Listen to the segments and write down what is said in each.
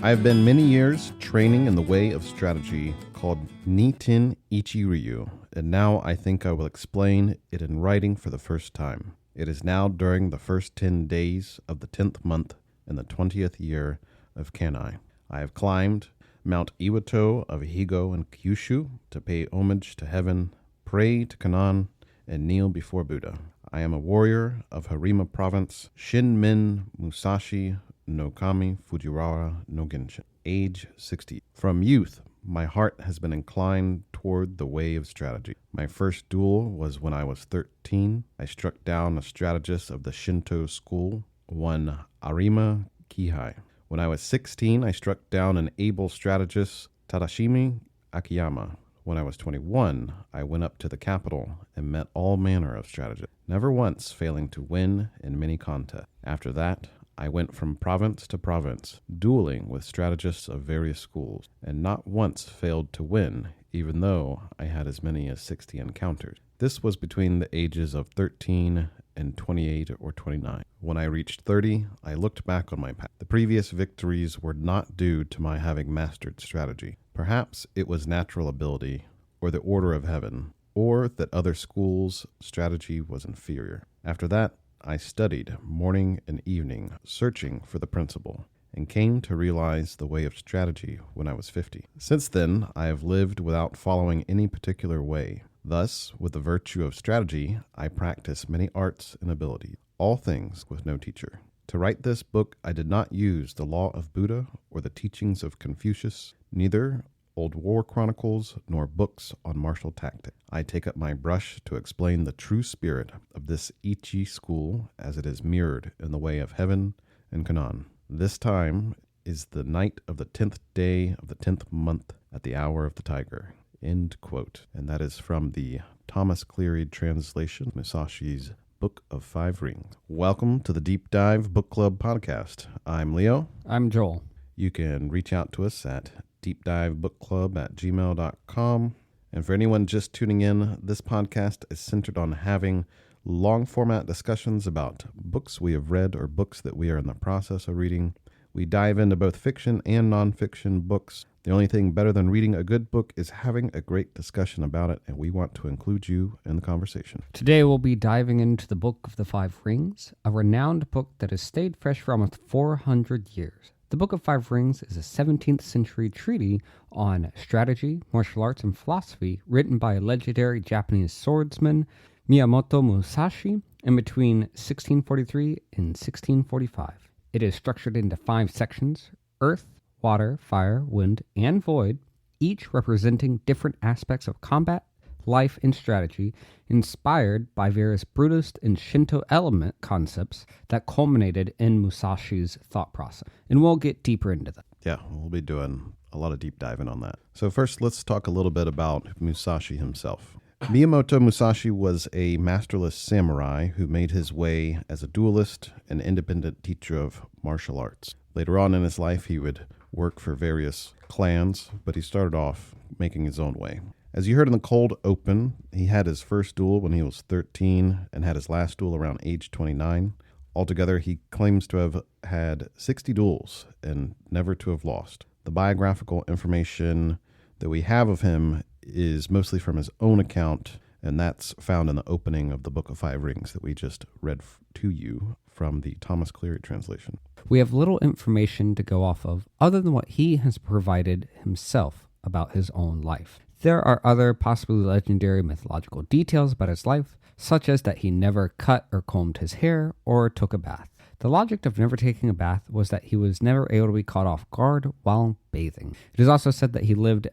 I have been many years training in the way of strategy called Nitin Ichiryu, and now I think I will explain it in writing for the first time. It is now during the first 10 days of the 10th month in the 20th year of Kanai. I have climbed Mount Iwato of Higo and Kyushu to pay homage to heaven, pray to Kannon, and kneel before Buddha. I am a warrior of Harima Province, Shinmin Musashi no Kami Fujiwara no Genshin, age 60. From youth, my heart has been inclined toward the way of strategy. My first duel was when I was 13. I struck down a strategist of the Shinto school, one Arima Kihei. When I was 16, I struck down an able strategist, Tadashimi Akiyama. When I was 21, I went up to the capital and met all manner of strategists, never once failing to win in many contests. After that, I went from province to province, dueling with strategists of various schools, and not once failed to win, even though I had as many as 60 encounters. This was between the ages of 13 and 28 or 29. When I reached 30, I looked back on my past. The previous victories were not due to my having mastered strategy. Perhaps it was natural ability, or the order of heaven, or that other schools' strategy was inferior. After that, I studied morning and evening, searching for the principle, and came to realize the way of strategy when I was 50. Since then, I have lived without following any particular way. Thus, with the virtue of strategy, I practice many arts and abilities, all things with no teacher. To write this book, I did not use the law of Buddha or the teachings of Confucius, neither old war chronicles nor books on martial tactics. I take up my brush to explain the true spirit of this Ichi school as it is mirrored in the way of heaven and Kannon. This time is the night of the 10th day of the 10th month at the hour of the tiger. End quote. And that is from the Thomas Cleary translation, Musashi's Book of Five Rings. Welcome to the Deep Dive Book Club podcast. I'm Leo. I'm Joel. You can reach out to us at deepdivebookclub@gmail.com. And for anyone just tuning in, this podcast is centered on having long format discussions about books we have read or books that we are in the process of reading. We dive into both fiction and nonfiction books. The only thing better than reading a good book is having a great discussion about it, and we want to include you in the conversation. Today we'll be diving into the Book of the Five Rings, a renowned book that has stayed fresh for almost 400 years. The Book of Five Rings is a 17th century treatise on strategy, martial arts, and philosophy written by a legendary Japanese swordsman, Miyamoto Musashi, in between 1643 and 1645. It is structured into 5 sections: earth, water, fire, wind, and void, each representing different aspects of combat, life, and strategy, inspired by various Buddhist and Shinto element concepts that culminated in Musashi's thought process. And we'll get deeper into that. Yeah, we'll be doing a lot of deep diving on that. So first, let's talk a little bit about Musashi himself. Miyamoto Musashi was a masterless samurai who made his way as a duelist and independent teacher of martial arts. Later on in his life, he would work for various clans, but he started off making his own way. As you heard in the cold open, he had his first duel when he was 13 and had his last duel around age 29. Altogether, he claims to have had 60 duels and never to have lost. The biographical information that we have of him is mostly from his own account, and that's found in the opening of the Book of Five Rings that we just read to you from the Thomas Cleary translation. We have little information to go off of other than what he has provided himself about his own life. There are other possibly legendary mythological details about his life, such as that he never cut or combed his hair or took a bath. The logic of never taking a bath was that he was never able to be caught off guard while bathing. It is also said that he lived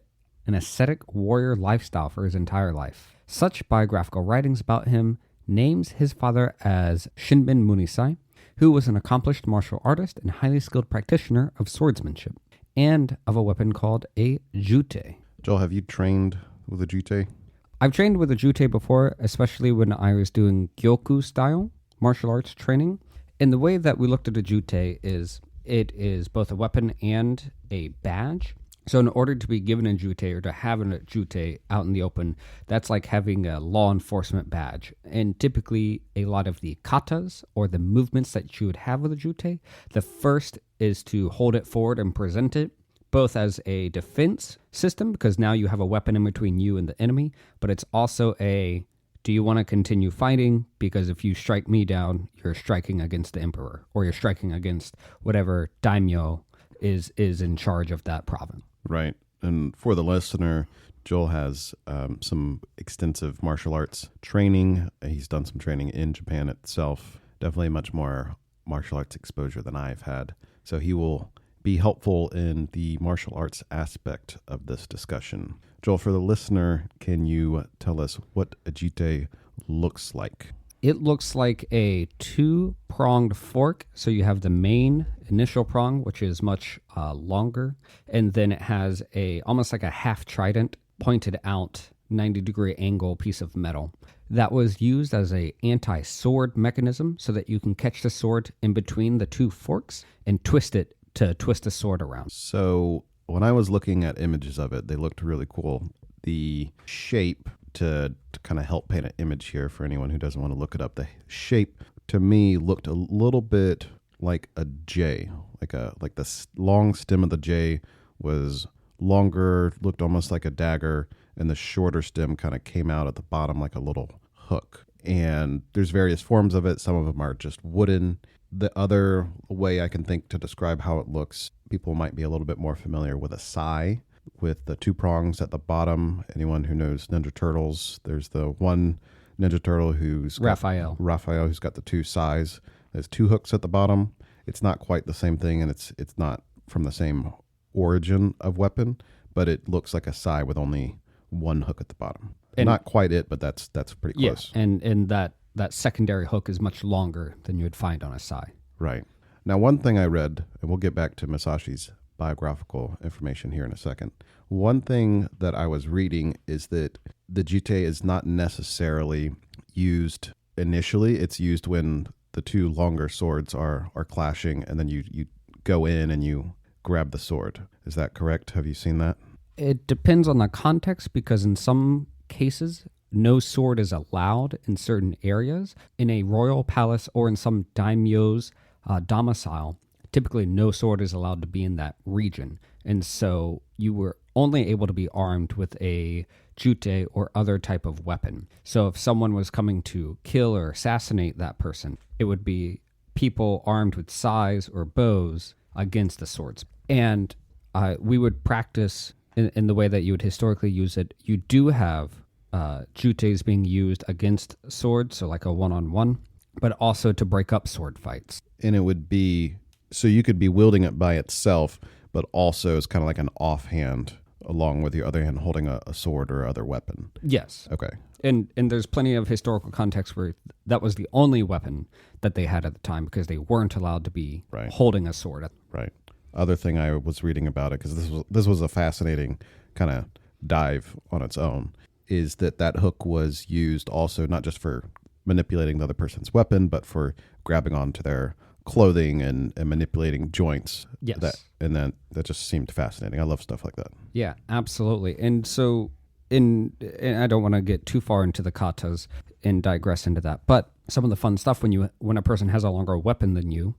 an ascetic warrior lifestyle for his entire life. Such biographical writings about him names his father as Shinmin Munisai, who was an accomplished martial artist and highly skilled practitioner of swordsmanship, and of a weapon called a jute. Joel, have you trained with a jute? I've trained with a jute before, especially when I was doing Gyoku style martial arts training. And the way that we looked at a jute is it is both a weapon and a badge. So in order to be given a jute or to have a jute out in the open, that's like having a law enforcement badge. And typically a lot of the katas or the movements that you would have with a jute, the first is to hold it forward and present it both as a defense system, because now you have a weapon in between you and the enemy, but it's also a, do you want to continue fighting? Because if you strike me down, you're striking against the emperor, or you're striking against whatever daimyo is in charge of that province. Right. And for the listener, Joel has some extensive martial arts training. He's done some training in Japan itself. Definitely much more martial arts exposure than I've had. So he will be helpful in the martial arts aspect of this discussion. Joel, for the listener, can you tell us what a jite looks like? It looks like a two-pronged fork. So you have the main initial prong, which is much longer, and then it has almost like a half trident pointed out 90-degree angle piece of metal that was used as a anti-sword mechanism, so that you can catch the sword in between the two forks and twist it to twist the sword around. So when I was looking at images of it, they looked really cool. The shape, to kind of help paint an image here for anyone who doesn't want to look it up, the shape to me looked a little bit like a J, like the long stem of the J was longer, looked almost like a dagger, and the shorter stem kind of came out at the bottom like a little hook. And there's various forms of it. Some of them are just wooden. The other way I can think to describe how it looks, people might be a little bit more familiar with a sai, with the two prongs at the bottom. Anyone who knows Ninja Turtles, there's the one Ninja Turtle who's Raphael, who's got the two sais. There's two hooks at the bottom. It's not quite the same thing, and it's not from the same origin of weapon, but it looks like a sai with only one hook at the bottom. And not quite it, but that's pretty close. Yeah, and that secondary hook is much longer than you would find on a sai. Right. Now, one thing I read, and we'll get back to Musashi's biographical information here in a second. One thing that I was reading is that the jite is not necessarily used initially. It's used when the two longer swords are clashing, and then you go in and you grab the sword. Is that correct? Have you seen that? It depends on the context, because in some cases, no sword is allowed in certain areas. In a royal palace or in some daimyo's domicile, typically no sword is allowed to be in that region. And so you were only able to be armed with a jute or other type of weapon. So if someone was coming to kill or assassinate that person, it would be people armed with sais or bows against the swords. And we would practice in the way that you would historically use it. You do have jutes being used against swords, so like a one-on-one, but also to break up sword fights. And it would be, so you could be wielding it by itself, but also it's kind of like an offhand, along with your other hand holding a sword or other weapon. Yes. Okay. And there's plenty of historical context where that was the only weapon that they had at the time, because they weren't allowed to be holding a sword. Right. Other thing I was reading about it, because this was a fascinating kind of dive on its own, is that hook was used also not just for manipulating the other person's weapon, but for grabbing onto their clothing and manipulating joints. Yes. That just seemed fascinating. I love stuff like that. Yeah, absolutely. And so and I don't want to get too far into the katas and digress into that, but some of the fun stuff when a person has a longer weapon than you,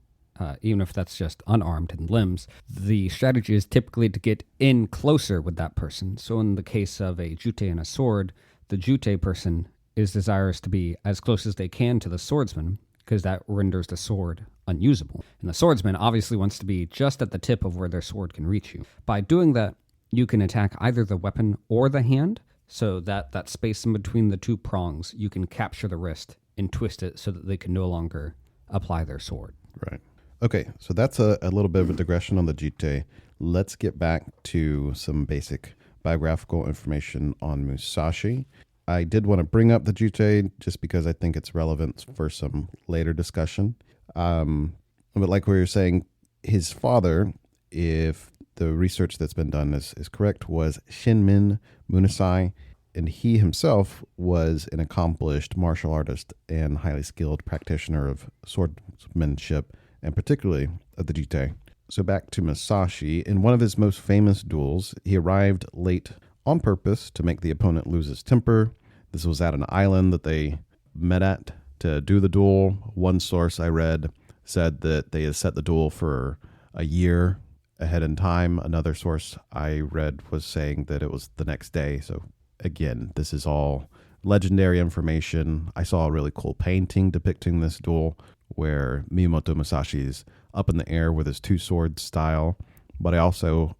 even if that's just unarmed in limbs, the strategy is typically to get in closer with that person. So in the case of a jute and a sword, the jute person is desirous to be as close as they can to the swordsman, because that renders the sword unusable. And the swordsman obviously wants to be just at the tip of where their sword can reach you. By doing that, you can attack either the weapon or the hand, so that space in between the two prongs, you can capture the wrist and twist it so that they can no longer apply their sword. Right. Okay, so that's a little bit of a digression on the jite. Let's get back to some basic biographical information on Musashi. I did want to bring up the jite just because I think it's relevant for some later discussion. But like we were saying, his father, if the research that's been done is correct, was Shinmin Musashi, and he himself was an accomplished martial artist and highly skilled practitioner of swordsmanship, and particularly of the jite. So back to Musashi. In one of his most famous duels, he arrived late on purpose to make the opponent lose his temper. This was at an island that they met at to do the duel. One source I read said that they had set the duel for a year ahead in time. Another source I read was saying that it was the next day. So again, this is all legendary information. I saw a really cool painting depicting this duel where Miyamoto Musashi is up in the air with his two sword style. But I also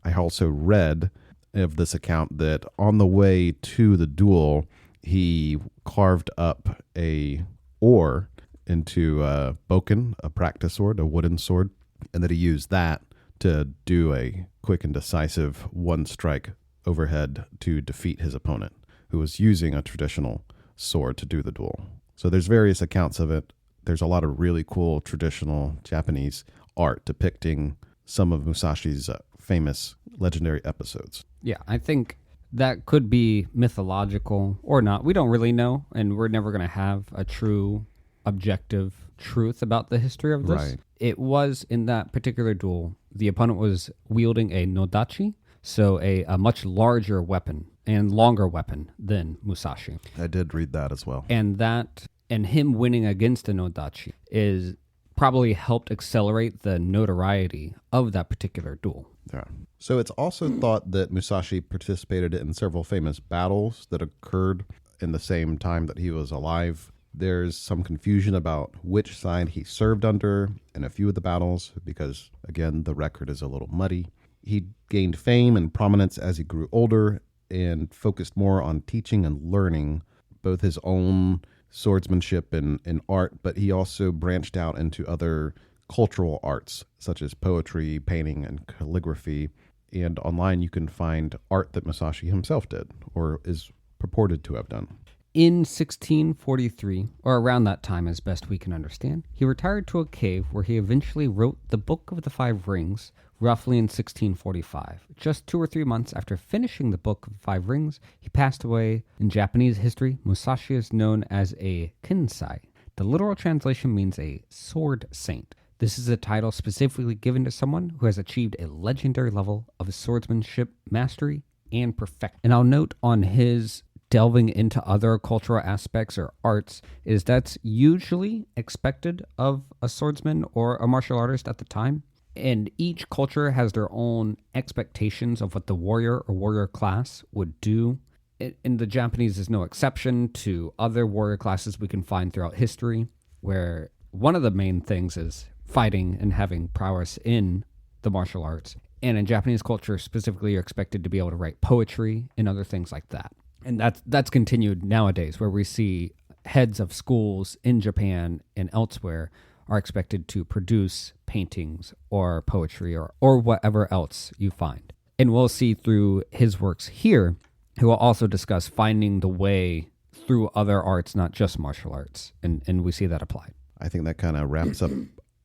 I also read of this account that on the way to the duel, he carved up a oar into a bokken, a practice sword, a wooden sword, and that he used that to do a quick and decisive one strike overhead to defeat his opponent, who was using a traditional sword to do the duel. So there's various accounts of it. There's a lot of really cool traditional Japanese art depicting some of Musashi's famous legendary episodes. Yeah, I think that could be mythological or not. We don't really know, and we're never going to have a true objective truth about the history of this. Right. It was in that particular duel, the opponent was wielding a nodachi, so a much larger weapon and longer weapon than Musashi. I did read that as well. And him winning against a nodachi is probably helped accelerate the notoriety of that particular duel. Yeah. So it's also thought that Musashi participated in several famous battles that occurred in the same time that he was alive. There's some confusion about which side he served under in a few of the battles because, again, the record is a little muddy. He gained fame and prominence as he grew older and focused more on teaching and learning both his own swordsmanship and art, but he also branched out into other cultural arts such as poetry, painting, and calligraphy. And online you can find art that Musashi himself did or is purported to have done. In 1643, or around that time as best we can understand, he retired to a cave where he eventually wrote the Book of the Five Rings, roughly in 1645. Just 2 or 3 months after finishing the Book of the Five Rings, he passed away. In Japanese history, Musashi is known as a kinsai. The literal translation means a sword saint. This is a title specifically given to someone who has achieved a legendary level of swordsmanship, mastery, and perfection. And I'll note on his delving into other cultural aspects or arts is that's usually expected of a swordsman or a martial artist at the time. And each culture has their own expectations of what the warrior or warrior class would do. And the Japanese is no exception to other warrior classes we can find throughout history, where one of the main things is fighting and having prowess in the martial arts. And in Japanese culture specifically, you're expected to be able to write poetry and other things like that. And that's continued nowadays, where we see heads of schools in Japan and elsewhere are expected to produce paintings or poetry or whatever else you find. And we'll see through his works here, he will also discuss finding the way through other arts, not just martial arts. And we see that applied. I think that kind of wraps up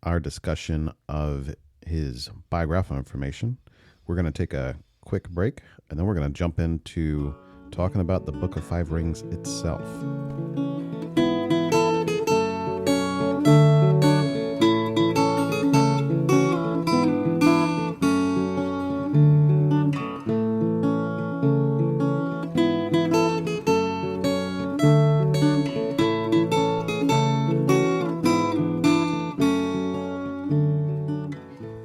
our discussion of his biographical information. We're going to take a quick break, and then we're going to jump into talking about the Book of Five Rings itself.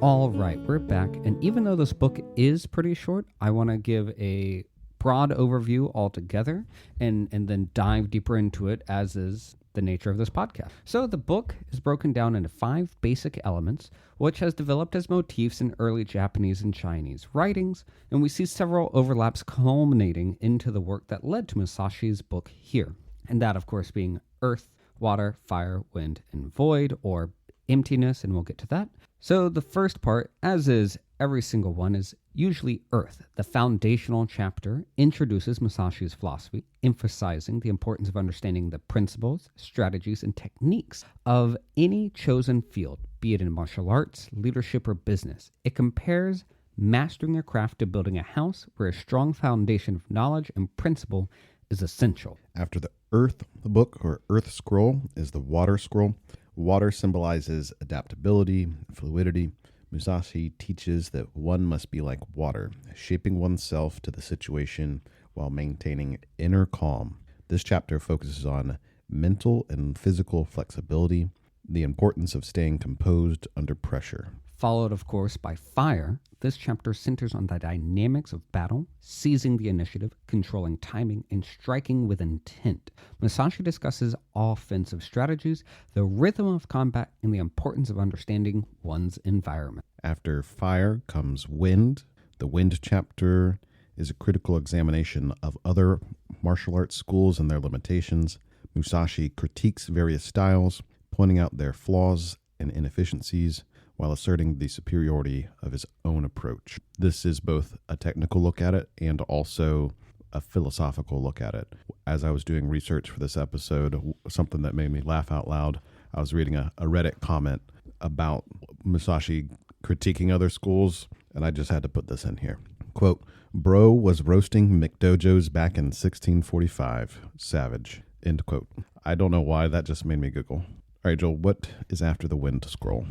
All right, we're back. And even though this book is pretty short, I want to give a broad overview altogether and then dive deeper into it, as is the nature of this podcast. So the book is broken down into 5 basic elements, which has developed as motifs in early Japanese and Chinese writings, and we see several overlaps culminating into the work that led to Musashi's book here. And that, of course, being earth, water, fire, wind, and void, or emptiness, and we'll get to that. So the first part, as is every single one, is usually Earth. The foundational chapter introduces Musashi's philosophy, emphasizing the importance of understanding the principles, strategies, and techniques of any chosen field, be it in martial arts, leadership, or business. It compares mastering your craft to building a house where a strong foundation of knowledge and principle is essential. After the Earth book or Earth scroll is the Water scroll. Water symbolizes adaptability, fluidity. Musashi teaches that one must be like water, shaping oneself to the situation while maintaining inner calm. This chapter focuses on mental and physical flexibility, the importance of staying composed under pressure. Followed, of course, by Fire. This chapter centers on the dynamics of battle, seizing the initiative, controlling timing, and striking with intent. Musashi discusses offensive strategies, the rhythm of combat, and the importance of understanding one's environment. After Fire comes Wind. The Wind chapter is a critical examination of other martial arts schools and their limitations. Musashi critiques various styles, pointing out their flaws and inefficiencies, while asserting the superiority of his own approach. This is both a technical look at it and also a philosophical look at it. As I was doing research for this episode, something that made me laugh out loud, I was reading a Reddit comment about Musashi critiquing other schools, and I just had to put this in here. Quote, "Bro was roasting McDojos back in 1645. Savage." End quote. I don't know why, that just made me giggle. All right, Joel, what is after the Wind scroll?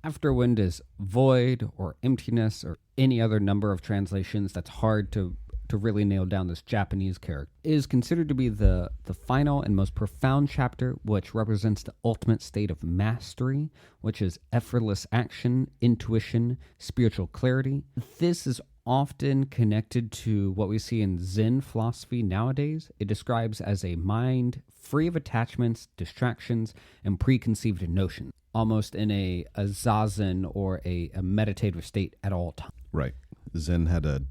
After Wind is void or emptiness or any other number of translations that's hard to really nail down this Japanese character. It is considered to be the final and most profound chapter, which represents the ultimate state of mastery, which is effortless action, intuition, spiritual clarity. This is often connected to what we see in Zen philosophy nowadays. It describes as a mind free of attachments, distractions, and preconceived notions, almost in a zazen or a meditative state at all times. Right. Zen had a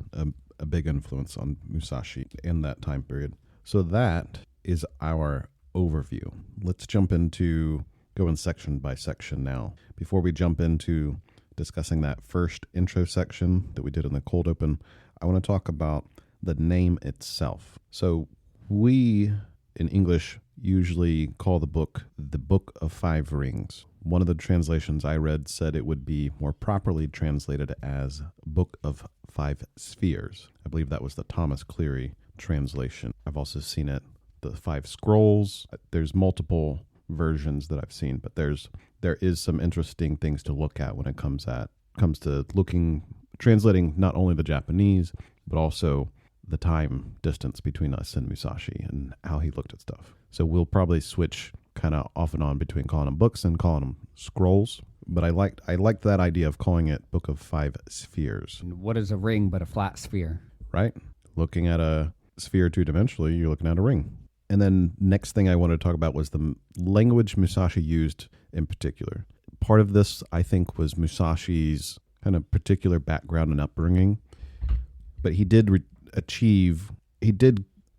big influence on Musashi in that time period. So that is our overview. Let's go in section by section now. Before we jump into discussing that first intro section that we did in the cold open, I want to talk about the name itself. So we, in English, usually call the Book of Five Rings. One of the translations I read said it would be more properly translated as Book of Five Spheres. I believe that was the Thomas Cleary translation. I've also seen it, the Five Scrolls. There's multiple versions that I've seen, but there is some interesting things to look at when it comes to translating not only the Japanese, but also the time distance between us and Musashi and how he looked at stuff. So we'll probably switch kind of off and on between calling them books and calling them scrolls. But I liked that idea of calling it Book of Five Spheres. And what is a ring but a flat sphere? Right? Looking at a sphere two-dimensionally, you're looking at a ring. And then next thing I wanted to talk about was the language Musashi used in particular. Part of this, I think, was Musashi's kind of particular background and upbringing. But he did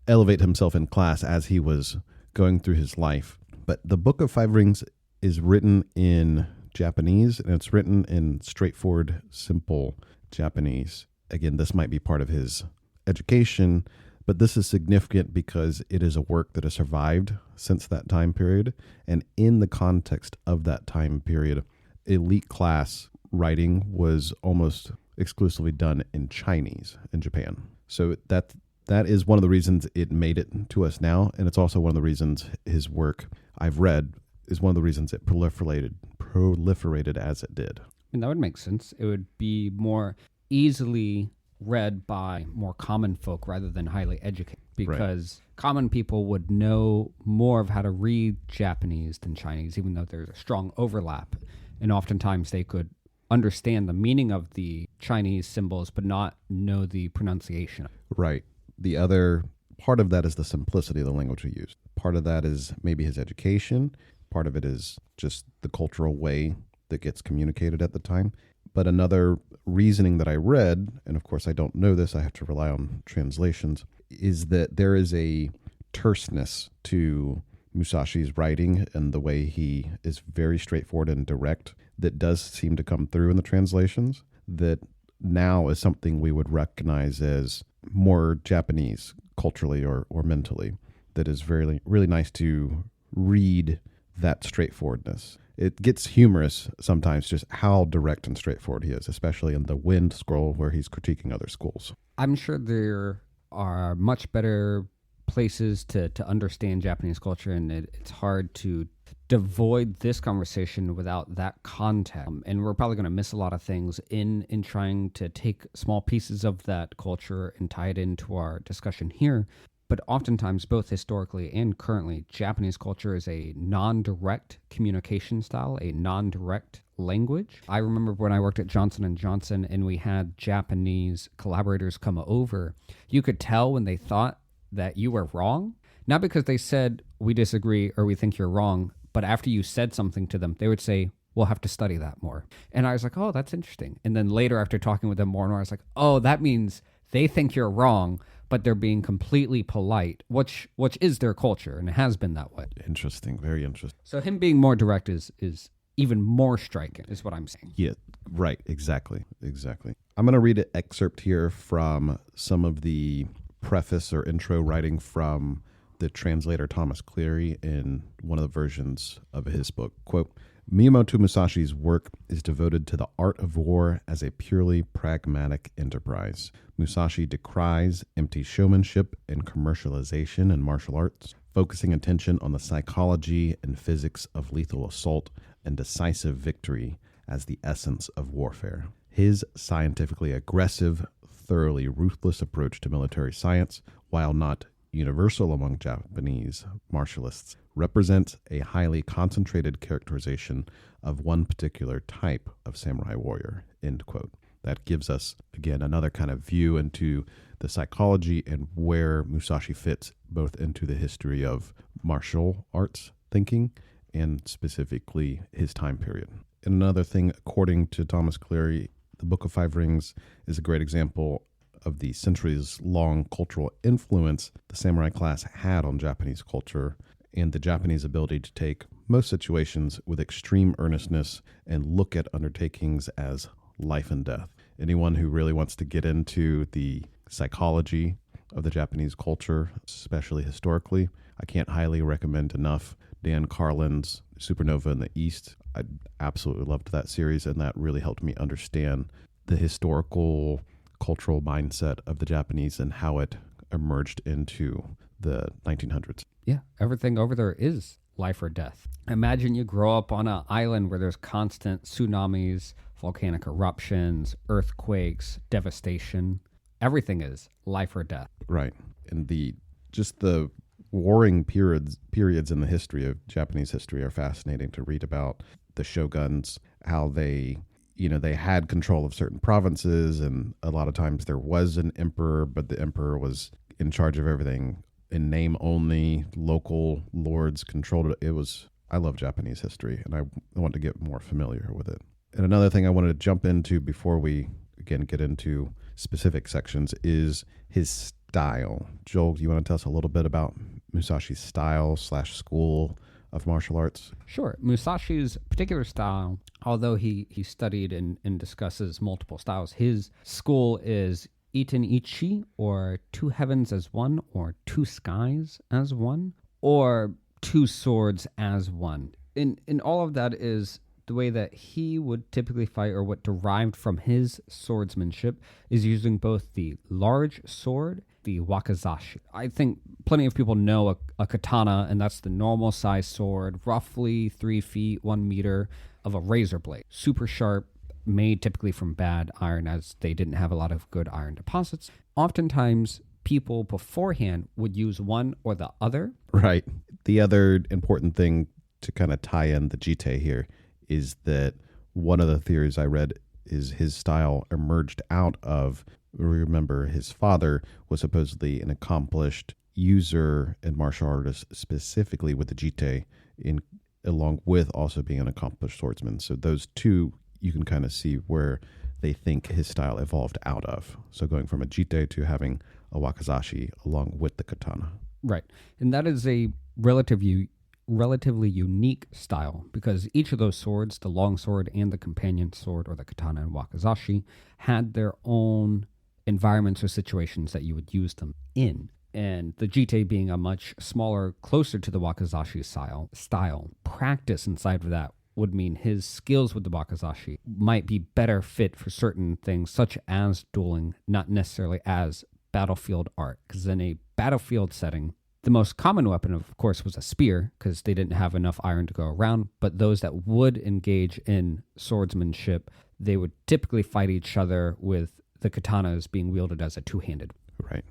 elevate himself in class as he was going through his life. But the Book of Five Rings is written in Japanese, and it's written in straightforward, simple Japanese. Again, this might be part of his education, but this is significant because it is a work that has survived since that time period. And in the context of that time period, elite class writing was almost exclusively done in Chinese in Japan. So that is one of the reasons it made it to us now. And it's also one of the reasons his work I've read is one of the reasons it proliferated as it did. And that would make sense. It would be more easily read by more common folk rather than highly educated, because common people would know more of how to read Japanese than Chinese, even though there's a strong overlap. And oftentimes they could understand the meaning of the Chinese symbols, but not know the pronunciation. Right. The other part of that is the simplicity of the language he used. Part of that is maybe his education. Part of it is just the cultural way that gets communicated at the time. But another reasoning that I read, and of course I don't know this, I have to rely on translations, is that there is a terseness to Musashi's writing and the way he is very straightforward and direct that does seem to come through in the translations, that now is something we would recognize as more Japanese culturally or mentally, that is really, really nice to read that straightforwardness. It gets humorous sometimes just how direct and straightforward he is, especially in the Wind scroll where he's critiquing other schools. I'm sure there are much better places to understand Japanese culture, and it's hard to devoid this conversation without that context. And we're probably going to miss a lot of things in trying to take small pieces of that culture and tie it into our discussion here. But oftentimes, both historically and currently, Japanese culture is a non-direct communication style, a non-direct language. I remember when I worked at Johnson & Johnson and we had Japanese collaborators come over, you could tell when they thought that you were wrong, not because they said, we disagree or we think you're wrong, but after you said something to them, they would say, we'll have to study that more. And I was like, oh, that's interesting. And then later, after talking with them more and more, I was like, oh, that means they think you're wrong, but they're being completely polite, which is their culture, and it has been that way. Interesting. Very interesting. So him being more direct is even more striking, is what I'm saying. Yeah, right. Exactly. I'm going to read an excerpt here from some of the preface or intro writing from the translator Thomas Cleary in one of the versions of his book. Quote, Miyamoto Musashi's work is devoted to the art of war as a purely pragmatic enterprise. Musashi decries empty showmanship and commercialization in martial arts, focusing attention on the psychology and physics of lethal assault and decisive victory as the essence of warfare. His scientifically aggressive, thoroughly ruthless approach to military science, while not universal among Japanese martialists, represents a highly concentrated characterization of one particular type of samurai warrior, end quote. That gives us, again, another kind of view into the psychology and where Musashi fits both into the history of martial arts thinking and specifically his time period. And another thing, according to Thomas Cleary, the Book of Five Rings is a great example of the centuries-long cultural influence the samurai class had on Japanese culture and the Japanese ability to take most situations with extreme earnestness and look at undertakings as life and death. Anyone who really wants to get into the psychology of the Japanese culture, especially historically, I can't highly recommend enough Dan Carlin's Supernova in the East. I absolutely loved that series, and that really helped me understand the historical cultural mindset of the Japanese and how it emerged into the 1900s. Yeah, everything over there is life or death. Imagine you grow up on an island where there's constant tsunamis, volcanic eruptions, earthquakes, devastation. Everything is life or death. Right. And the warring periods in the history of Japanese history are fascinating to read about. The shoguns, how they had control of certain provinces, and a lot of times there was an emperor, but the emperor was in charge of everything in name only. Local lords controlled it. I love Japanese history, and I want to get more familiar with it. And another thing I wanted to jump into before we, again, get into specific sections is his style. Joel, do you want to tell us a little bit about Musashi's style / school of martial arts? Sure. Musashi's particular style, although he studied and discusses multiple styles, his school is Iten Ichi, or two heavens as one, or two skies as one, or two swords as one. In all of that is the way that he would typically fight, or what derived from his swordsmanship, is using both the large sword, the wakizashi. I think plenty of people know a katana, and that's the normal size sword, roughly 3 feet, 1 meter, of a razor blade. Super sharp, made typically from bad iron, as they didn't have a lot of good iron deposits. Oftentimes, people beforehand would use one or the other. Right. The other important thing to kind of tie in the jite here is that one of the theories I read is his style emerged out of, remember, his father was supposedly an accomplished user and martial artist, specifically with the jite, along with also being an accomplished swordsman. So those two, you can kind of see where they think his style evolved out of. So going from a jite to having a wakizashi along with the katana. Right. And that is a relatively unique style, because each of those swords, the long sword and the companion sword, or the katana and wakizashi, had their own environments or situations that you would use them in. And the jite being a much smaller, closer to the wakizashi style, practice inside of that would mean his skills with the wakizashi might be better fit for certain things, such as dueling, not necessarily as battlefield art. Because in a battlefield setting, the most common weapon, of course, was a spear, because they didn't have enough iron to go around. But those that would engage in swordsmanship, they would typically fight each other with the katanas being wielded as a two-handed. Right.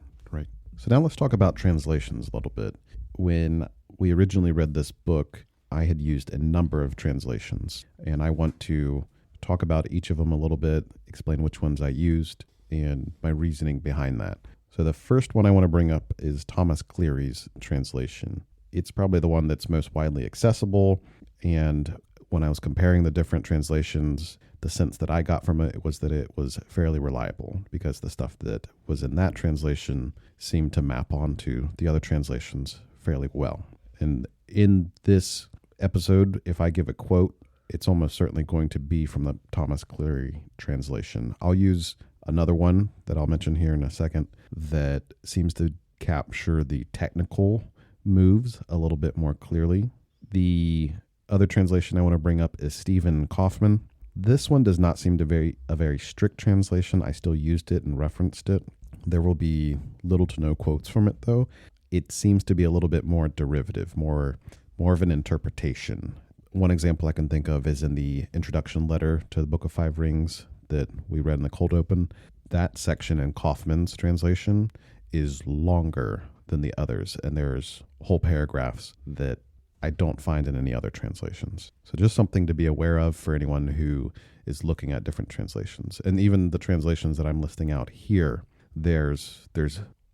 So now let's talk about translations a little bit. When we originally read this book, I had used a number of translations, and I want to talk about each of them a little bit, explain which ones I used, and my reasoning behind that. So the first one I want to bring up is Thomas Cleary's translation. It's probably the one that's most widely accessible, and when I was comparing the different translations, the sense that I got from it was that it was fairly reliable because the stuff that was in that translation seemed to map onto the other translations fairly well. And in this episode, if I give a quote, it's almost certainly going to be from the Thomas Cleary translation. I'll use another one that I'll mention here in a second that seems to capture the technical moves a little bit more clearly. The other translation I want to bring up is Stephen Kaufman. This one does not seem to be a very strict translation. I still used it and referenced it. There will be little to no quotes from it, though. It seems to be a little bit more derivative, more of an interpretation. One example I can think of is in the introduction letter to the Book of Five Rings that we read in the cold open. That section in Kaufman's translation is longer than the others, and there's whole paragraphs that I don't find in any other translations. So just something to be aware of for anyone who is looking at different translations. And even the translations that I'm listing out here, there's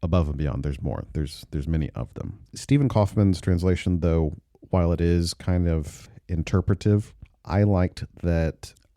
above and beyond, there's more. There's many of them. Stephen Kaufman's translation, though, while it is kind of interpretive, I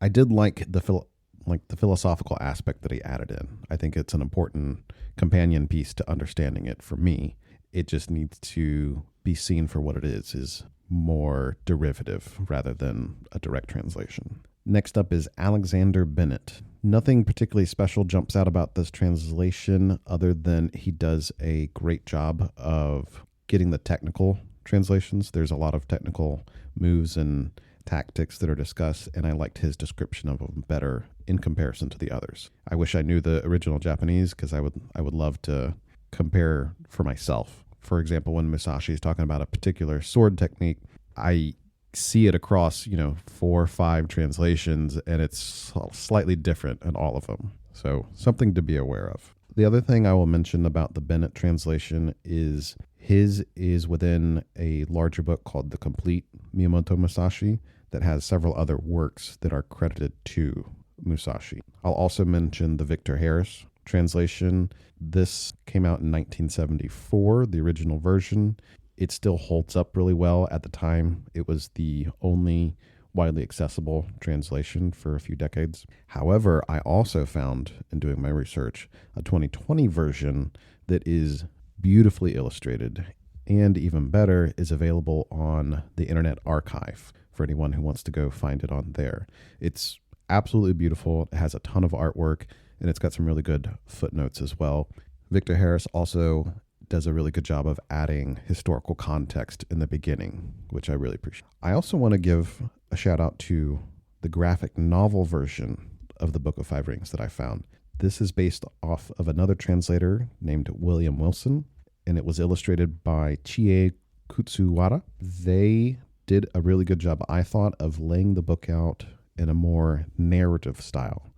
did like the philosophical aspect that he added in. I think it's an important companion piece to understanding it for me. It just needs to be seen for what it is more derivative rather than a direct translation. Next up is Alexander Bennett. Nothing particularly special jumps out about this translation other than he does a great job of getting the technical translations. There's a lot of technical moves and tactics that are discussed, and I liked his description of them better in comparison to the others. I wish I knew the original Japanese because I would love to compare for myself. For example, when Musashi is talking about a particular sword technique, I see it across, 4 or 5 translations, and it's slightly different in all of them. So something to be aware of. The other thing I will mention about the Bennett translation is his is within a larger book called The Complete Miyamoto Musashi that has several other works that are credited to Musashi. I'll also mention the Victor Harris translation. This came out in 1974, the original version. It still holds up really well. At the time, it was the only widely accessible translation for a few decades. However, I also found in doing my research a 2020 version that is beautifully illustrated and even better is available on the Internet Archive for anyone who wants to go find it on there. It's absolutely beautiful. It has a ton of artwork, and it's got some really good footnotes as well. Victor Harris also does a really good job of adding historical context in the beginning, which I really appreciate. I also want to give a shout out to the graphic novel version of the Book of Five Rings that I found. This is based off of another translator named William Wilson, and it was illustrated by Chie Kutsuwara. They did a really good job, I thought, of laying the book out in a more narrative style.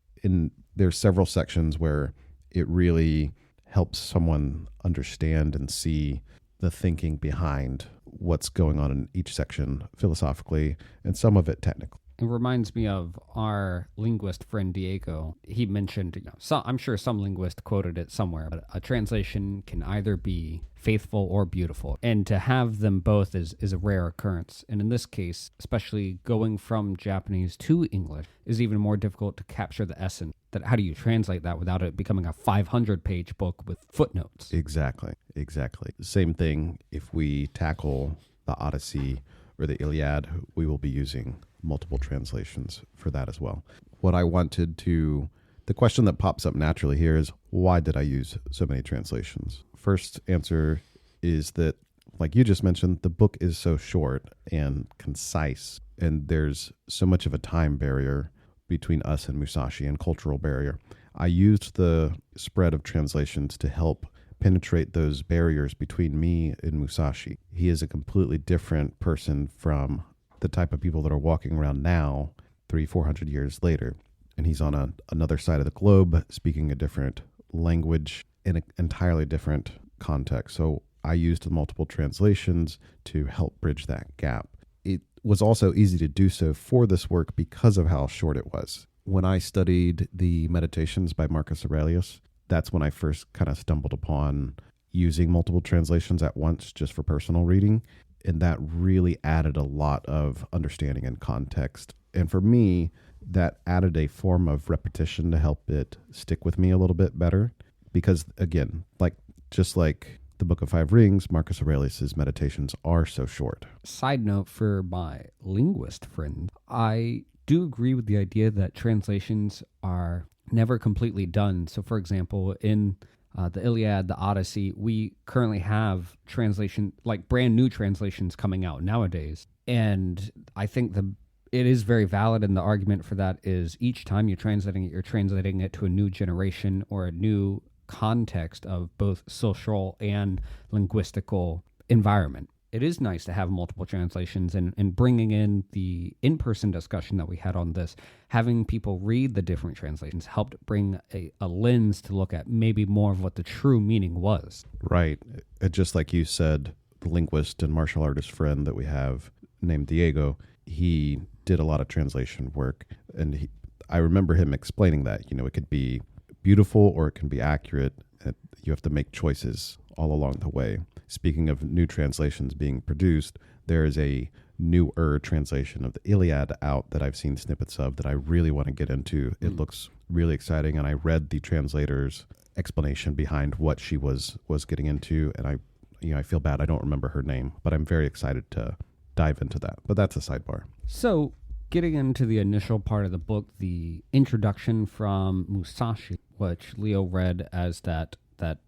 There's several sections where it really helps someone understand and see the thinking behind what's going on in each section philosophically, and some of it technically. It reminds me of our linguist friend Diego. He mentioned, I'm sure some linguist quoted it somewhere, but a translation can either be faithful or beautiful. And to have them both is a rare occurrence. And in this case, especially going from Japanese to English, is even more difficult to capture the essence. That how do you translate that without it becoming a 500-page book with footnotes? Exactly. Same thing if we tackle the Odyssey or the Iliad, we will be using multiple translations for that as well. The question that pops up naturally here is, why did I use so many translations? First answer is that, like you just mentioned, the book is so short and concise, and there's so much of a time barrier between us and Musashi, and cultural barrier. I used the spread of translations to help penetrate those barriers between me and Musashi. He is a completely different person from the type of people that are walking around now, 300-400 years later. And he's on another side of the globe, speaking a different language in an entirely different context. So I used the multiple translations to help bridge that gap. It was also easy to do so for this work because of how short it was. When I studied the Meditations by Marcus Aurelius, that's when I first kind of stumbled upon using multiple translations at once just for personal reading. And that really added a lot of understanding and context. And for me, that added a form of repetition to help it stick with me a little bit better. Because again, just like the Book of Five Rings, Marcus Aurelius's Meditations are so short. Side note for my linguist friend, I do agree with the idea that translations are never completely done. So, for example, in the Iliad, the Odyssey, we currently have translation, like brand new translations coming out nowadays. And I think it is very valid, and the argument for that is each time you're translating it to a new generation or a new context of both social and linguistical environment. It is nice to have multiple translations, and bringing in the in-person discussion that we had on this, having people read the different translations helped bring a lens to look at maybe more of what the true meaning was. Right. Just like you said, the linguist and martial artist friend that we have named Diego, he did a lot of translation work. And I remember him explaining that, it could be beautiful or it can be accurate. You have to make choices all along the way. Speaking of new translations being produced, there is a newer translation of the Iliad out that I've seen snippets of that I really want to get into. It looks really exciting, and I read the translator's explanation behind what she was getting into, and I feel bad I don't remember her name, but I'm very excited to dive into that. But that's a sidebar. So, getting into the initial part of the book, the introduction from Musashi, which Leo read as that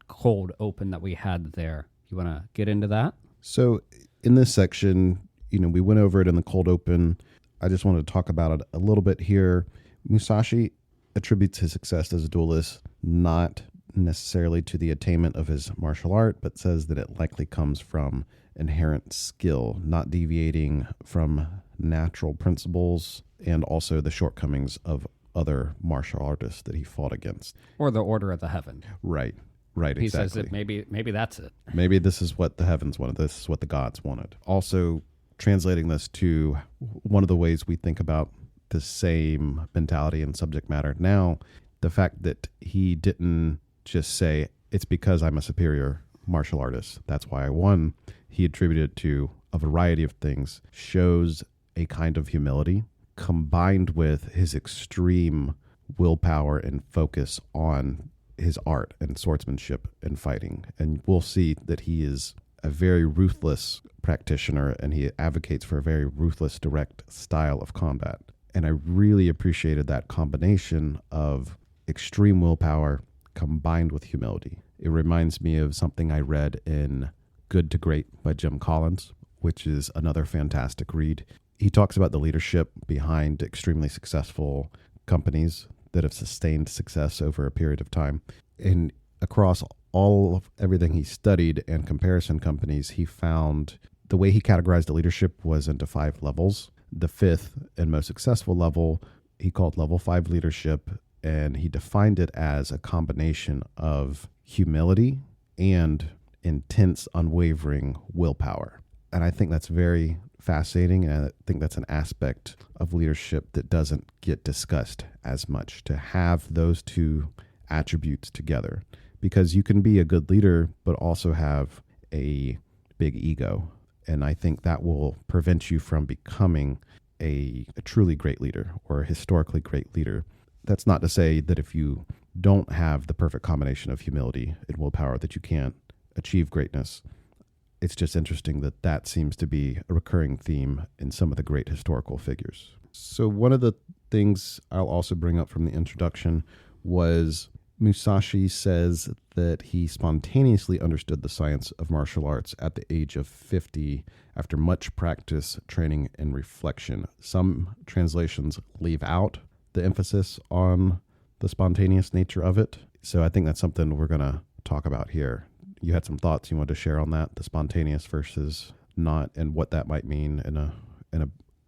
cold open that we had there. You want to get into that? So in this section, we went over it in the cold open. I just wanted to talk about it a little bit here. Musashi attributes his success as a duelist not necessarily to the attainment of his martial art, but says that it likely comes from inherent skill, not deviating from natural principles, and also the shortcomings of other martial artists that he fought against. Or the order of the heaven. Right, exactly. He says that maybe that's it. Maybe this is what the heavens wanted. This is what the gods wanted. Also, translating this to one of the ways we think about the same mentality and subject matter now, the fact that he didn't just say, it's because I'm a superior martial artist, that's why I won. He attributed it to a variety of things, shows a kind of humility combined with his extreme willpower and focus on his art and swordsmanship and fighting. And we'll see that he is a very ruthless practitioner, and he advocates for a very ruthless, direct style of combat. And I really appreciated that combination of extreme willpower combined with humility. It reminds me of something I read in Good to Great by Jim Collins, which is another fantastic read. He talks about the leadership behind extremely successful companies that have sustained success over a period of time. And across all of everything he studied and comparison companies, he found the way he categorized the leadership was into 5 levels. The 5th and most successful level, he called level 5 leadership, and he defined it as a combination of humility and intense, unwavering willpower. And I think that's very fascinating, and I think that's an aspect of leadership that doesn't get discussed as much, to have those two attributes together. Because you can be a good leader, but also have a big ego. And I think that will prevent you from becoming a truly great leader or a historically great leader. That's not to say that if you don't have the perfect combination of humility and willpower that you can't achieve greatness. It's just interesting that that seems to be a recurring theme in some of the great historical figures. So one of the things I'll also bring up from the introduction was Musashi says that he spontaneously understood the science of martial arts at the age of 50 after much practice, training, and reflection. Some translations leave out the emphasis on the spontaneous nature of it. So I think that's something we're going to talk about here. You had some thoughts you wanted to share on that, the spontaneous versus not, and what that might mean in a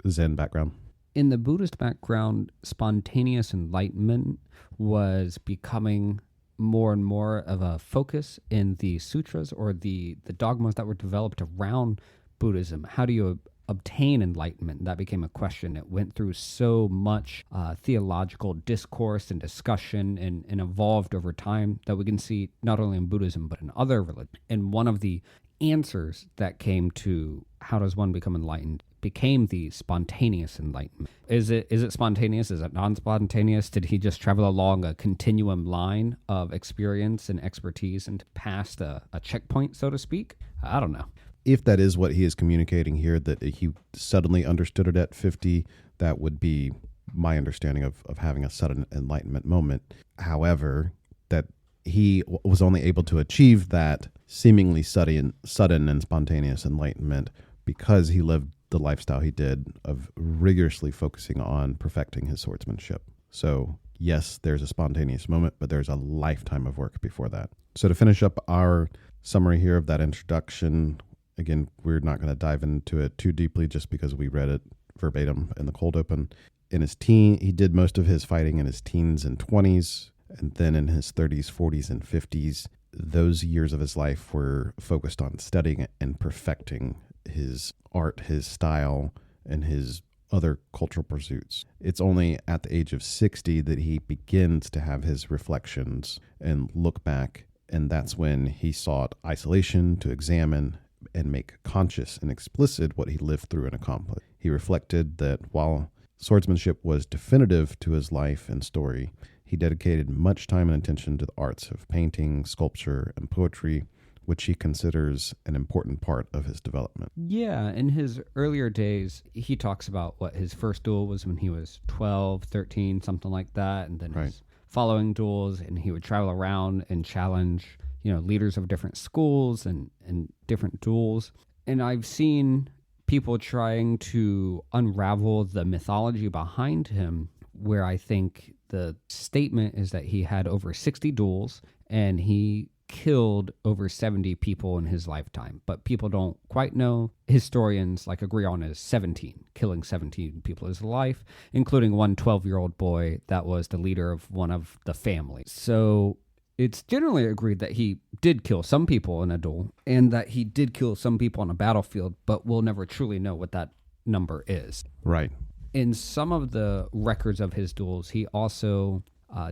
Zen background. In the Buddhist background, spontaneous enlightenment was becoming more and more of a focus in the sutras or the dogmas that were developed around Buddhism. How do you obtain enlightenment? That became a question. It went through so much theological discourse and discussion and evolved over time that we can see not only in Buddhism but in other religions. And one of the answers that came to how does one become enlightened became the spontaneous enlightenment. Is it spontaneous? Is it non-spontaneous? Did he just travel along a continuum line of experience and expertise and passed a checkpoint, so to speak? I don't know. If that is what he is communicating here, that he suddenly understood it at 50, that would be my understanding of having a sudden enlightenment moment. However, that he was only able to achieve that seemingly sudden and spontaneous enlightenment because he lived the lifestyle he did of rigorously focusing on perfecting his swordsmanship. So yes, there's a spontaneous moment, but there's a lifetime of work before that. So to finish up our summary here of that introduction, again, we're not going to dive into it too deeply just because we read it verbatim in the cold open. He did most of his fighting in his teens and 20s, and then in his 30s, 40s, and 50s, those years of his life were focused on studying and perfecting his art, his style, and his other cultural pursuits. It's only at the age of 60 that he begins to have his reflections and look back, and that's when he sought isolation to examine and make conscious and explicit what he lived through and accomplished. He reflected that while swordsmanship was definitive to his life and story, he dedicated much time and attention to the arts of painting, sculpture, and poetry, which he considers an important part of his development. Yeah, in his earlier days, he talks about what his first duel was when he was 12, 13, something like that, and then his following duels, and he would travel around and challenge, leaders of different schools and different duels. And I've seen people trying to unravel the mythology behind him, where I think the statement is that he had over 60 duels and he killed over 70 people in his lifetime, but people don't quite know. Historians agree on is 17, killing 17 people in his life, including one 12-year-old boy that was the leader of one of the families. So it's generally agreed that he did kill some people in a duel and that he did kill some people on a battlefield, but we'll never truly know what that number is. Right. In some of the records of his duels, he also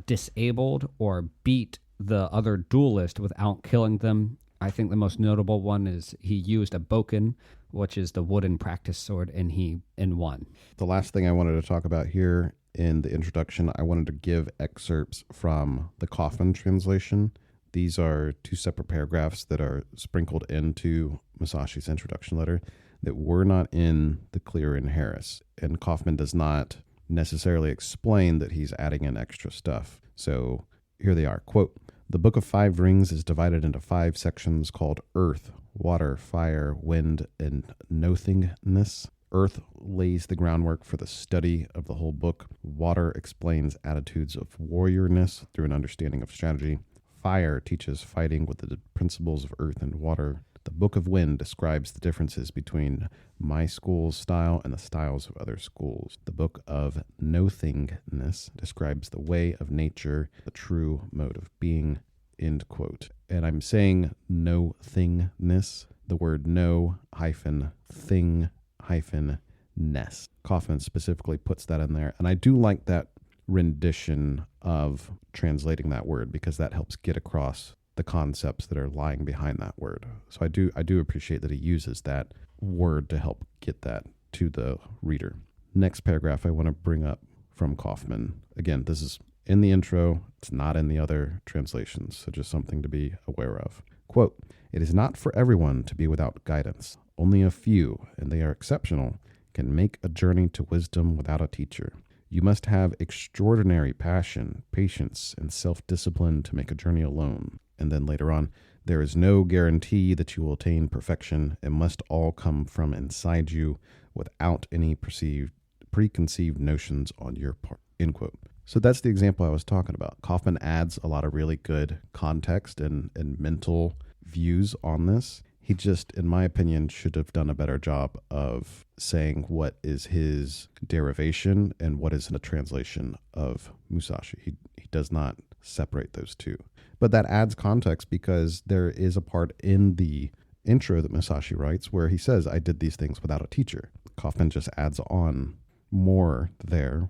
disabled or beat the other duelist without killing them. I think the most notable one is he used a bokken, which is the wooden practice sword, and he won. The last thing I wanted to talk about here in the introduction, I wanted to give excerpts from the Kaufman translation. These are two separate paragraphs that are sprinkled into Musashi's introduction letter that were not in the Clear and Harris. And Kaufman does not necessarily explain that he's adding in extra stuff. So here they are. Quote, "The Book of Five Rings is divided into 5 sections called Earth, Water, Fire, Wind, and Nothingness. Earth lays the groundwork for the study of the whole book. Water explains attitudes of warriorness through an understanding of strategy. Fire teaches fighting with the principles of earth and water. The Book of Wind describes the differences between my school's style and the styles of other schools. The Book of Nothingness describes the way of nature, the true mode of being," end quote. And I'm saying no thingness, the word no hyphen thing hyphen ness. Kaufman specifically puts that in there. And I do like that rendition of translating that word because that helps get across the concepts that are lying behind that word. So I do appreciate that he uses that word to help get that to the reader. Next paragraph I want to bring up from Kaufman. Again, this is in the intro. It's not in the other translations, so just something to be aware of. Quote, "It is not for everyone to be without guidance. Only a few, and they are exceptional, can make a journey to wisdom without a teacher. You must have extraordinary passion, patience, and self-discipline to make a journey alone." And then later on, "There is no guarantee that you will attain perfection. It must all come from inside you without any preconceived notions on your part," end quote. So that's the example I was talking about. Kaufman adds a lot of really good context and mental views on this. He just, in my opinion, should have done a better job of saying what is his derivation and what is the translation of Musashi. He does not separate those two. But that adds context because there is a part in the intro that Musashi writes where he says, I did these things without a teacher. Kaufman just adds on more there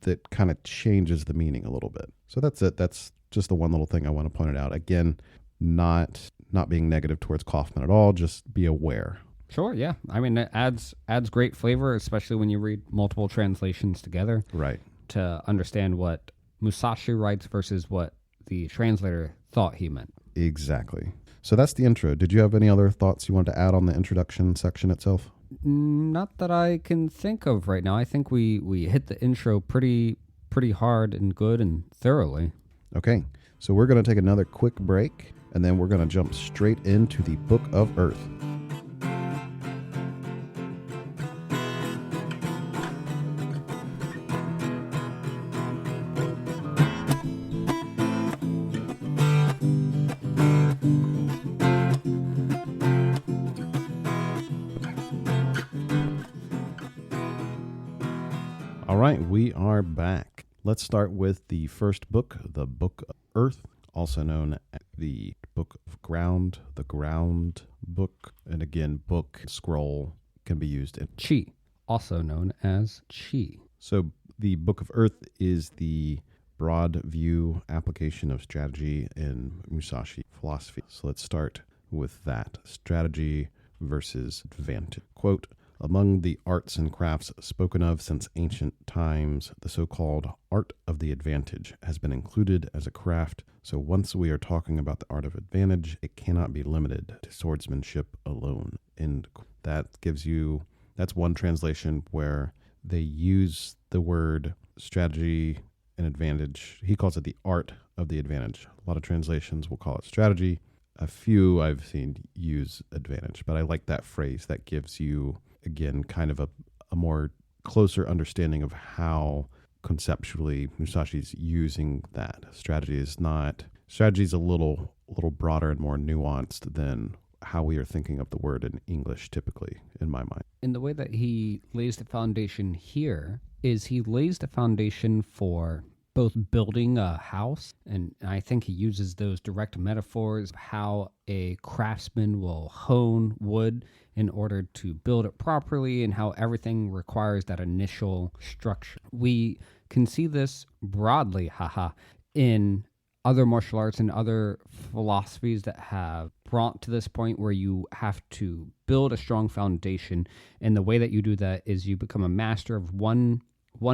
that kind of changes the meaning a little bit. So that's it. That's just the one little thing I want to point it out. Again, not being negative towards Kaufman at all, just be aware. Sure, yeah. I mean, it adds great flavor, especially when you read multiple translations together. Right. To understand what Musashi writes versus what the translator thought he meant. Exactly. So that's the intro. Did you have any other thoughts you wanted to add on the introduction section itself? Not that I can think of right now. I think we hit the intro pretty hard and good and thoroughly. Okay, so we're going to take another quick break, and then we're going to jump straight into the Book of Earth. All right, we are back. Let's start with the first book, the Book of Earth, also known as the Book of Ground, the Ground Book. And again, book, scroll can be used in Chi, also known as Chi. So the Book of Earth is the broad view application of strategy in Musashi philosophy. So let's start with that. Strategy versus advantage. Quote, among the arts and crafts spoken of since ancient times, the so-called art of the advantage has been included as a craft. So once we are talking about the art of advantage, it cannot be limited to swordsmanship alone. And that's one translation where they use the word strategy and advantage. He calls it the art of the advantage. A lot of translations will call it strategy. A few I've seen use advantage, but I like that phrase. That gives you, again, kind of a more closer understanding of how conceptually Musashi's using that. Strategy is a little broader and more nuanced than how we are thinking of the word in English typically, in my mind. In the way that he lays the foundation here is he lays the foundation for both building a house, and I think he uses those direct metaphors of how a craftsman will hone wood in order to build it properly and how everything requires that initial structure. We can see this broadly, in other martial arts and other philosophies that have brought to this point where you have to build a strong foundation, and the way that you do that is you become a master of one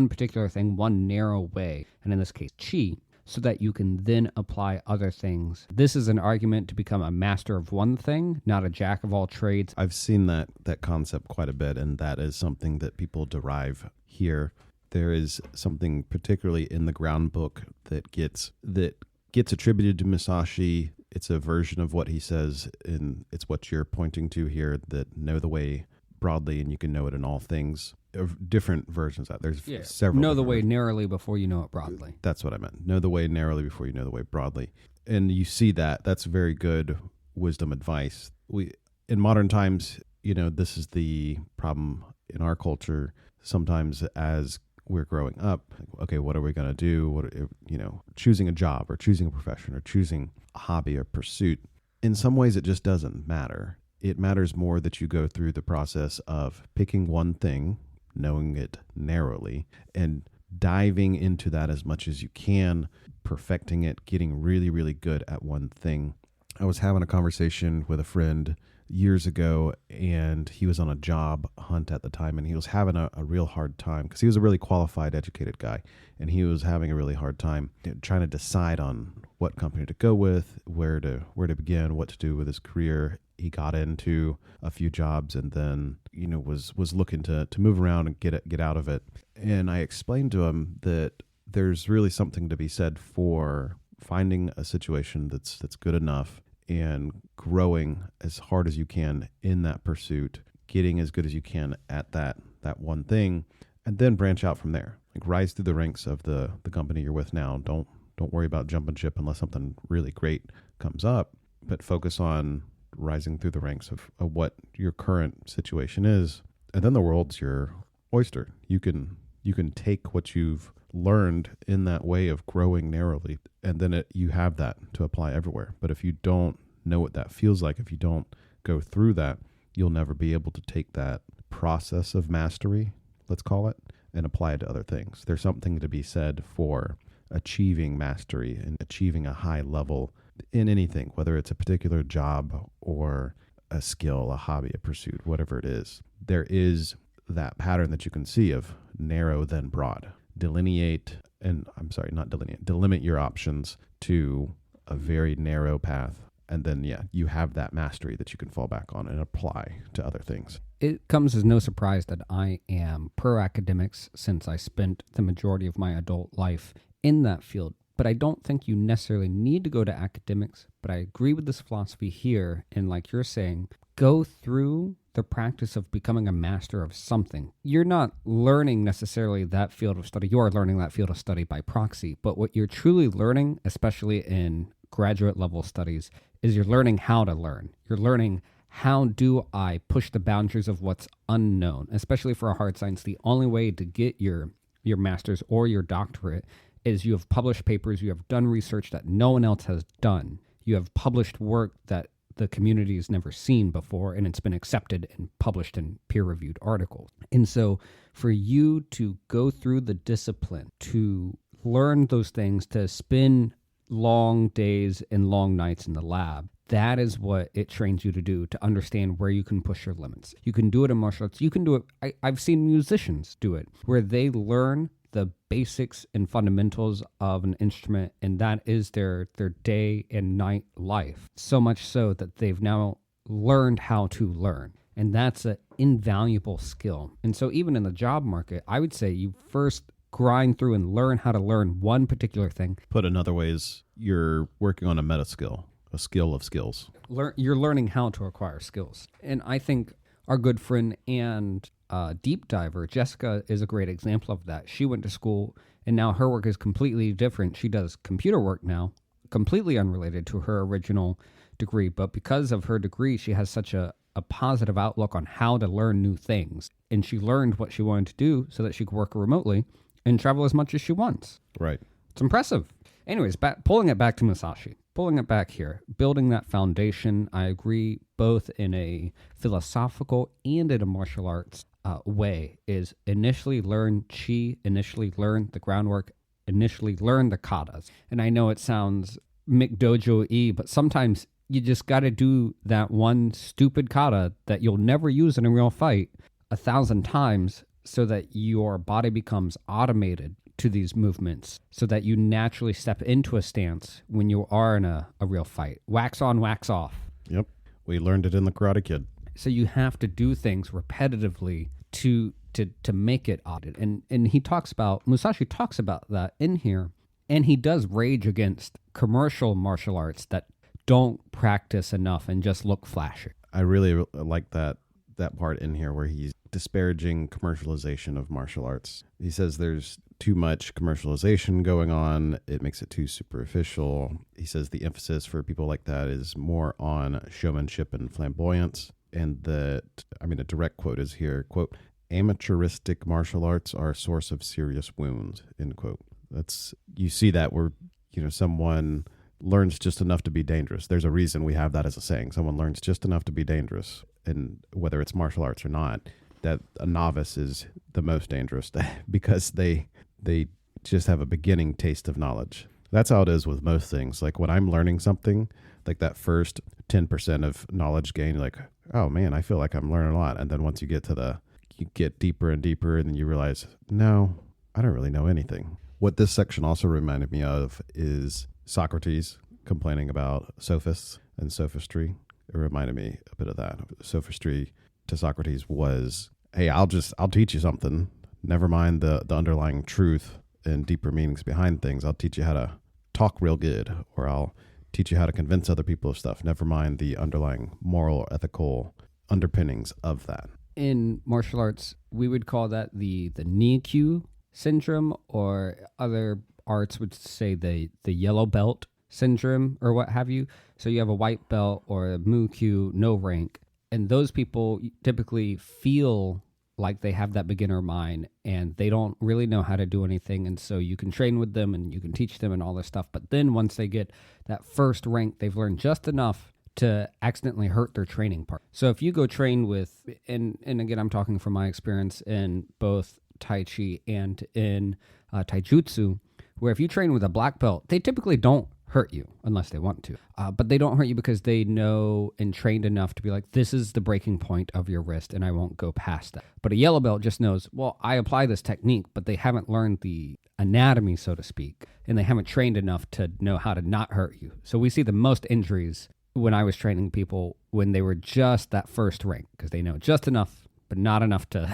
particular thing, one narrow way, and in this case, Chi, so that you can then apply other things. This is an argument to become a master of one thing, not a jack of all trades. I've seen that concept quite a bit, and that is something that people derive here. There is something particularly in the Ground Book that gets attributed to Musashi. It's a version of what he says, and it's what you're pointing to here, that know the way broadly and you can know it in all things. Different versions of that. There's several. Know the way narrowly before you know it broadly. That's what I meant. Know the way narrowly before you know the way broadly. And you see that. That's very good wisdom advice. In modern times, this is the problem in our culture. Sometimes as we're growing up, okay, what are we going to do? Choosing a job or choosing a profession or choosing a hobby or pursuit. In some ways, it just doesn't matter. It matters more that you go through the process of picking one thing, knowing it narrowly, and diving into that as much as you can, perfecting it, getting really, really good at one thing. I was having a conversation with a friend years ago, and he was on a job hunt at the time, and he was having a real hard time because he was a really qualified, educated guy, and he was having a really hard time trying to decide on what company to go with, where to begin, what to do with his career. He got into a few jobs and then, was looking to move around and get out of it. And I explained to him that there's really something to be said for finding a situation that's good enough and growing as hard as you can in that pursuit, getting as good as you can at that one thing, and then branch out from there. Like rise through the ranks of the company you're with now. Don't worry about jumping ship unless something really great comes up, but focus on rising through the ranks of what your current situation is, and then the world's your oyster. You can take what you've learned in that way of growing narrowly and then you have that to apply everywhere. But if you don't know what that feels like, if you don't go through that, you'll never be able to take that process of mastery, let's call it, and apply it to other things. There's something to be said for achieving mastery and achieving a high level in anything, whether it's a particular job or a skill, a hobby, a pursuit, whatever it is. There is that pattern that you can see of narrow then broad. Delimit your options to a very narrow path. And then, you have that mastery that you can fall back on and apply to other things. It comes as no surprise that I am pro-academics since I spent the majority of my adult life in that field. But I don't think you necessarily need to go to academics. But I agree with this philosophy here. And like you're saying, go through the practice of becoming a master of something. You're not learning necessarily that field of study. You are learning that field of study by proxy. But what you're truly learning, especially in graduate level studies, is you're learning how to learn. You're learning, how do I push the boundaries of what's unknown? Especially for a hard science, the only way to get your master's or your doctorate is you have published papers, you have done research that no one else has done. You have published work that the community has never seen before, and it's been accepted and published in peer-reviewed articles. And so for you to go through the discipline, to learn those things, to spend long days and long nights in the lab, that is what it trains you to do, to understand where you can push your limits. You can do it in martial arts. You can do it. I've seen musicians do it, where they learn the basics and fundamentals of an instrument, and that is their day and night life. So much so that they've now learned how to learn. And that's an invaluable skill. And so even in the job market, I would say you first grind through and learn how to learn one particular thing. Put another ways, you're working on a meta skill, a skill of skills. You're learning how to acquire skills. And I think our good friend and deep diver, Jessica, is a great example of that. She went to school, and now her work is completely different. She does computer work now, completely unrelated to her original degree. But because of her degree, she has such a positive outlook on how to learn new things. And she learned what she wanted to do so that she could work remotely and travel as much as she wants. Right. It's impressive. Anyways, pulling it back to Musashi, pulling it back here, building that foundation, I agree, both in a philosophical and in a martial arts way, is initially learn chi, initially learn the groundwork, initially learn the katas. And I know it sounds McDojo-y, but sometimes you just got to do that one stupid kata that you'll never use in a real fight 1,000 times so that your body becomes automated to these movements, so that you naturally step into a stance when you are in a real fight. Wax on, wax off. Yep. We learned it in the Karate Kid. So you have to do things repetitively to make it audit. And Musashi talks about that in here. And he does rage against commercial martial arts that don't practice enough and just look flashy. I really like that part in here where he's disparaging commercialization of martial arts. He says there's too much commercialization going on. It makes it too superficial. He says the emphasis for people like that is more on showmanship and flamboyance. And that, a direct quote is here, quote, amateuristic martial arts are a source of serious wounds, end quote. You see that where, someone learns just enough to be dangerous. There's a reason we have that as a saying. Someone learns just enough to be dangerous. And whether it's martial arts or not, that a novice is the most dangerous because they just have a beginning taste of knowledge. That's how it is with most things. Like when I'm learning something, like that first 10% of knowledge gain, like, oh man, I feel like I'm learning a lot. And then once you get deeper and deeper, and then you realize, no, I don't really know anything. What this section also reminded me of is Socrates complaining about sophists and sophistry. It reminded me a bit of that. Sophistry to Socrates was, hey, I'll teach you something. Never mind the underlying truth and deeper meanings behind things. I'll teach you how to talk real good, or I'll teach you how to convince other people of stuff. Never mind the underlying moral or ethical underpinnings of that. In martial arts, we would call that the Nikyu syndrome, or other arts would say the yellow belt syndrome or what have you. So you have a white belt or a Mukyu, no rank. And those people typically feel like they have that beginner mind and they don't really know how to do anything. And so you can train with them and you can teach them and all this stuff. But then once they get that first rank, they've learned just enough to accidentally hurt their training part. So if you go train with, and again, I'm talking from my experience in both Tai Chi and in Taijutsu, where if you train with a black belt, they typically don't hurt you unless they want to. But they don't hurt you because they know and trained enough to be like, this is the breaking point of your wrist and I won't go past that. But a yellow belt just knows, well, I apply this technique, but they haven't learned the anatomy, so to speak, and they haven't trained enough to know how to not hurt you. So we see the most injuries when I was training people when they were just that first rank, because they know just enough, but not enough to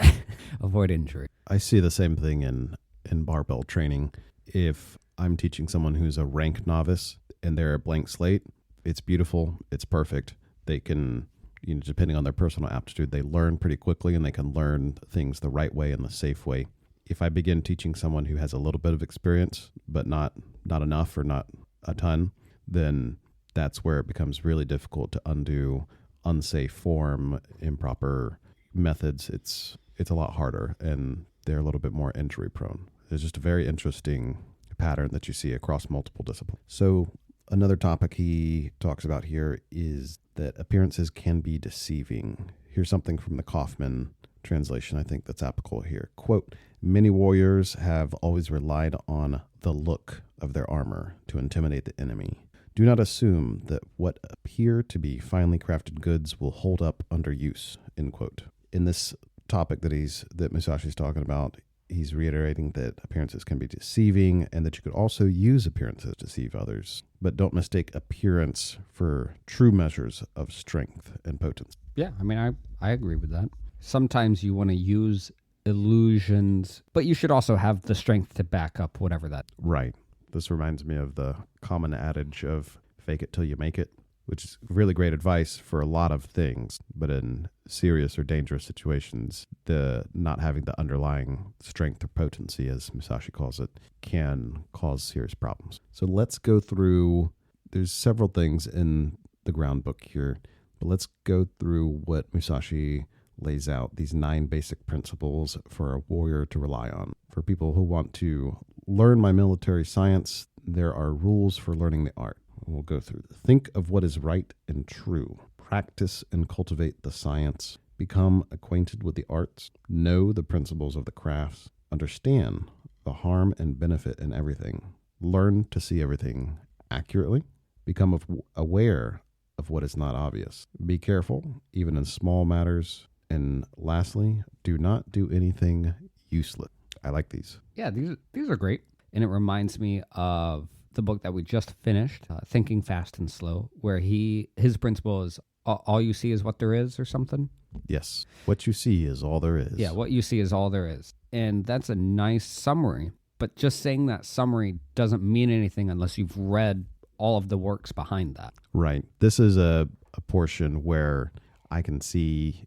avoid injury. I see the same thing in barbell training. If I'm teaching someone who's a rank novice and they're a blank slate, it's beautiful, it's perfect. They can, depending on their personal aptitude, they learn pretty quickly and they can learn things the right way and the safe way. If I begin teaching someone who has a little bit of experience, but not enough or not a ton, then that's where it becomes really difficult to undo unsafe form, improper methods. It's a lot harder and they're a little bit more injury prone. It's just a very interesting pattern that you see across multiple disciplines. So another topic he talks about here is that appearances can be deceiving. Here's something from the Kaufman translation I think that's applicable here. Quote, many warriors have always relied on the look of their armor to intimidate the enemy. Do not assume that what appear to be finely crafted goods will hold up under use, end quote. In this topic that Musashi's talking about, he's reiterating that appearances can be deceiving and that you could also use appearances to deceive others, but don't mistake appearance for true measures of strength and potency. Yeah, I mean, I agree with that. Sometimes you want to use illusions, but you should also have the strength to back up whatever that. Right. This reminds me of the common adage of fake it till you make it, which is really great advice for a lot of things. But in serious or dangerous situations, the not having the underlying strength or potency, as Musashi calls it, can cause serious problems. So let's go through, there's several things in the ground book here, but let's go through what Musashi lays out, these 9 basic principles for a warrior to rely on. For people who want to learn my military science, there are rules for learning the art. We'll go through. Think of what is right and true. Practice and cultivate the science. Become acquainted with the arts. Know the principles of the crafts. Understand the harm and benefit in everything. Learn to see everything accurately. Become aware of what is not obvious. Be careful, even in small matters. And lastly, do not do anything useless. I like these. Yeah, these are great. And it reminds me of the book that we just finished, Thinking Fast and Slow, where his principle is all you see is what there is or something. Yes. What you see is all there is. Yeah, what you see is all there is. And that's a nice summary. But just saying that summary doesn't mean anything unless you've read all of the works behind that. Right. This is a portion where I can see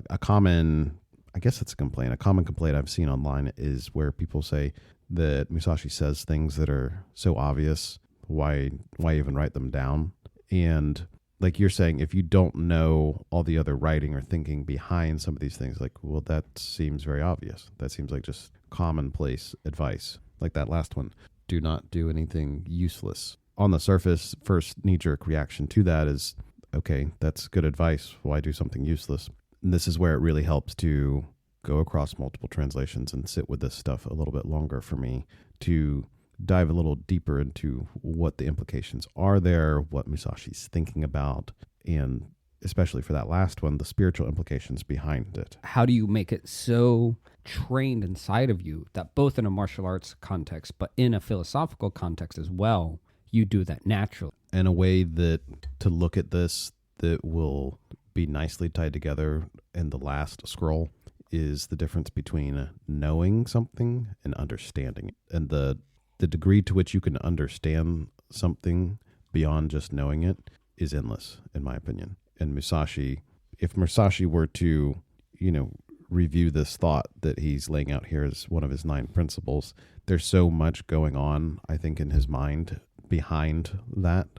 a common, I guess it's a complaint. A common complaint I've seen online is where people say that Musashi says things that are so obvious. Why even write them down? And like you're saying, if you don't know all the other writing or thinking behind some of these things, like, well, that seems very obvious. That seems like just commonplace advice. Like that last one, do not do anything useless. On the surface, first knee-jerk reaction to that is, okay, that's good advice. Why do something useless? And this is where it really helps to go across multiple translations and sit with this stuff a little bit longer for me to dive a little deeper into what the implications are there, what Musashi's thinking about, and especially for that last one, the spiritual implications behind it. How do you make it so trained inside of you that both in a martial arts context, but in a philosophical context as well, you do that naturally? In a way that to look at this that will be nicely tied together in the last scroll is the difference between knowing something and understanding it. And the degree to which you can understand something beyond just knowing it is endless, in my opinion. And Musashi, if Musashi were to, review this thought that he's laying out here as one of his 9 principles, there's so much going on, I think, in his mind behind that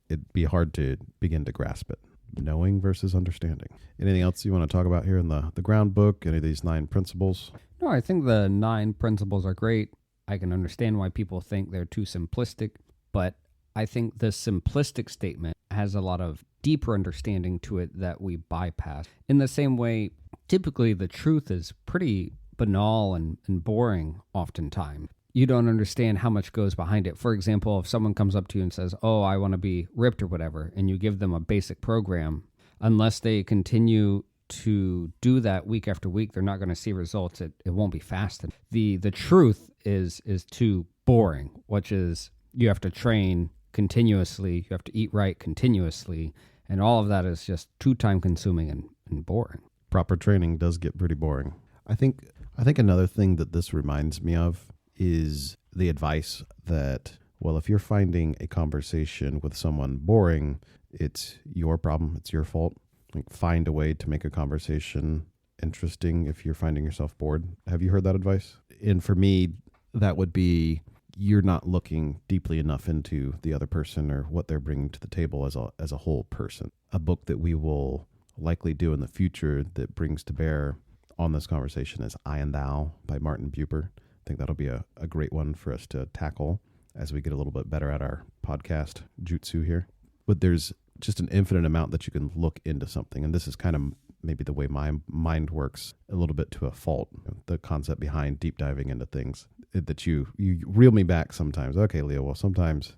it'd be hard to begin to grasp it. knowing versus understanding. Anything else you want to talk about here in the ground book? Any of these 9 principles? No, I think the 9 principles are great. I can understand why people think they're too simplistic, but I think the simplistic statement has a lot of deeper understanding to it that we bypass. In the same way, typically the truth is pretty banal and boring oftentimes. You don't understand how much goes behind it. For example, if someone comes up to you and says, oh, I want to be ripped or whatever, and you give them a basic program, unless they continue to do that week after week, they're not going to see results. It won't be fast. The truth is too boring, which is you have to train continuously, you have to eat right continuously, and all of that is just too time consuming and boring. Proper training does get pretty boring. I think another thing that this reminds me of is the advice that, well, if you're finding a conversation with someone boring, it's your problem, it's your fault. Like, find a way to make a conversation interesting if you're finding yourself bored. Have you heard that advice? And for me, that would be, you're not looking deeply enough into the other person or what they're bringing to the table as a whole person. A book that we will likely do in the future that brings to bear on this conversation is I and Thou by Martin Buber. I think that'll be a great one for us to tackle as we get a little bit better at our podcast jutsu here. But there's just an infinite amount that you can look into something. And this is kind of maybe the way my mind works a little bit to a fault. The concept behind deep diving into things that you reel me back sometimes. Okay, Leo, well, sometimes,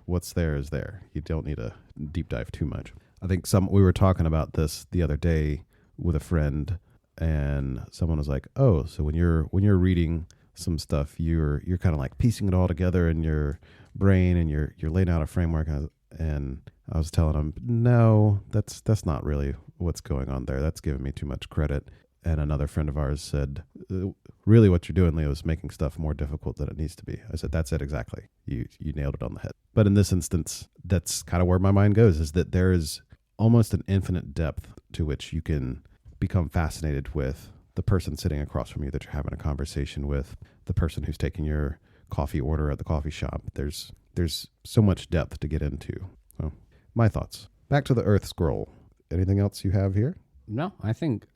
what's there is there. You don't need to deep dive too much. I think we were talking about this the other day with a friend, and someone was like, oh, so when you're reading some stuff, you're kind of like piecing it all together in your brain and you're laying out a framework. And I was telling him, no, that's not really what's going on there. That's giving me too much credit. And another friend of ours said, really what you're doing, Leo, is making stuff more difficult than it needs to be. I said, that's it exactly. You nailed it on the head. But in this instance, that's kind of where my mind goes, is that there is almost an infinite depth to which you can become fascinated with the person sitting across from you that you're having a conversation with, the person who's taking your coffee order at the coffee shop. There's so much depth to get into. So, my thoughts. Back to the Earth Scroll. Anything else you have here? No, I think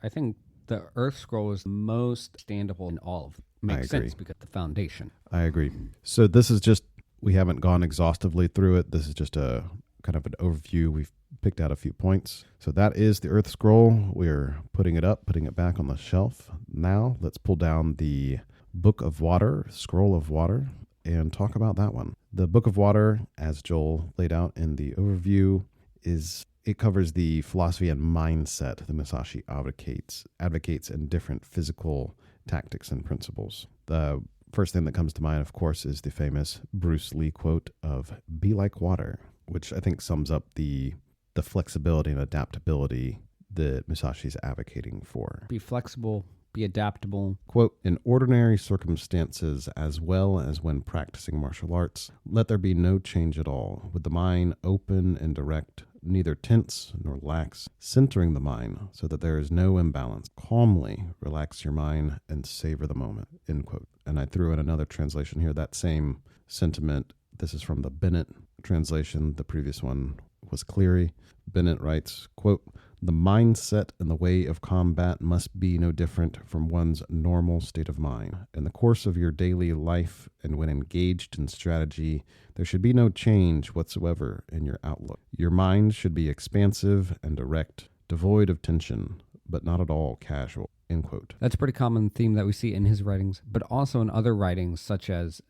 the Earth Scroll is the most standable in all of them. Makes sense because the foundation. I agree. So this is just, we haven't gone exhaustively through it. This is just a kind of an overview. We've picked out a few points. So that is the Earth Scroll. We're putting it back on the shelf. Now let's pull down the Book of Water, Scroll of Water, and talk about that one. The Book of Water, as Joel laid out in the overview, it covers the philosophy and mindset that Musashi advocates in different physical tactics and principles. The first thing that comes to mind, of course, is the famous Bruce Lee quote of "Be like water," which I think sums up the flexibility and adaptability that Musashi is advocating for. Be flexible, be adaptable. Quote, in ordinary circumstances, as well as when practicing martial arts, let there be no change at all, with the mind open and direct, neither tense nor lax, centering the mind so that there is no imbalance. Calmly relax your mind and savor the moment, end quote. And I threw in another translation here, that same sentiment. This is from the Bennett translation. The previous one was Cleary. Bennett writes, quote, the mindset and the way of combat must be no different from one's normal state of mind. In the course of your daily life and when engaged in strategy, there should be no change whatsoever in your outlook. Your mind should be expansive and direct, devoid of tension, but not at all casual, end quote. That's a pretty common theme that we see in his writings, but also in other writings such as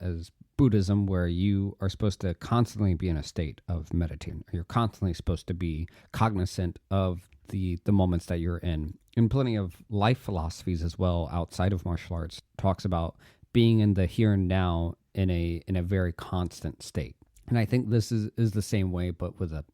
Buddhism, where you are supposed to constantly be in a state of meditating. You're constantly supposed to be cognizant of the moments that you're in. And plenty of life philosophies as well outside of martial arts talks about being in the here and now in a very constant state. And I think this is the same way, but with a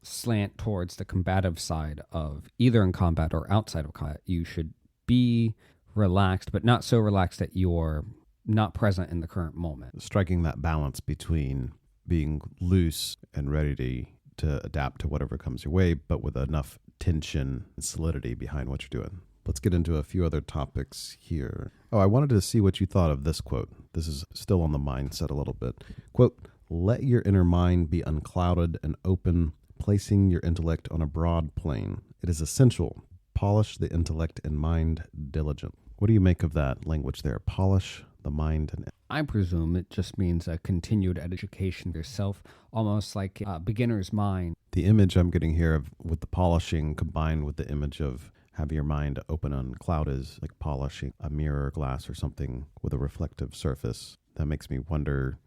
slant towards the combative side of either in combat or outside of combat. You should be relaxed, but not so relaxed that you're not present in the current moment. Striking that balance between being loose and ready to adapt to whatever comes your way, but with enough tension and solidity behind what you're doing. Let's get into a few other topics here. Oh, I wanted to see what you thought of this quote. This is still on the mindset a little bit. Quote, let your inner mind be unclouded and open, placing your intellect on a broad plane. It is essential. Polish the intellect and mind diligent. What do you make of that language there? Polish the mind and I presume it just means a continued education of yourself, almost like a beginner's mind. the image I'm getting here of with the polishing combined with the image of having your mind open on cloud is like polishing a mirror glass or something with a reflective surface. That makes me wonder,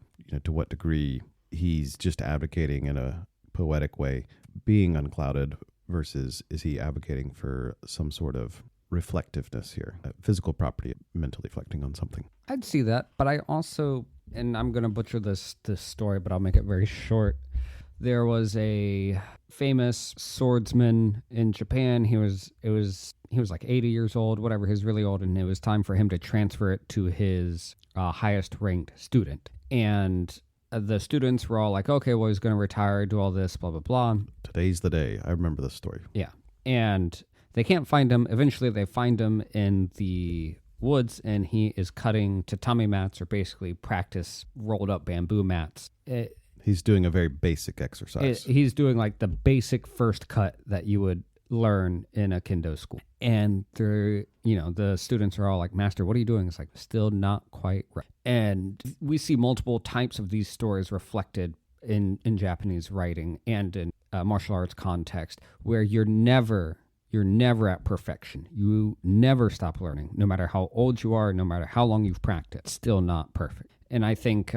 to what degree he's just advocating in a poetic way being unclouded versus is he advocating for some sort of reflectiveness here, a physical property, mentally reflecting on something. I'd see that, but I also, and I'm going to butcher this story, but I'll make it very short. There was a famous swordsman in Japan. He was like 80 years old, whatever. He was really old, and it was time for him to transfer it to his highest ranked student. And the students were all like, okay, well, he's going to retire, do all this, blah, blah, blah. Today's the day. I remember this story. Yeah. And they can't find him. Eventually, they find him in the woods, and he is cutting tatami mats, or basically practice rolled up bamboo mats. He's doing a very basic exercise. He's doing like the basic first cut that you would learn in a kendo school. And the students are all like, Master, what are you doing? It's like, still not quite right. And we see multiple types of these stories reflected in Japanese writing and in martial arts context, where you're never at perfection. You never stop learning, no matter how old you are, no matter how long you've practiced, still not perfect. And I think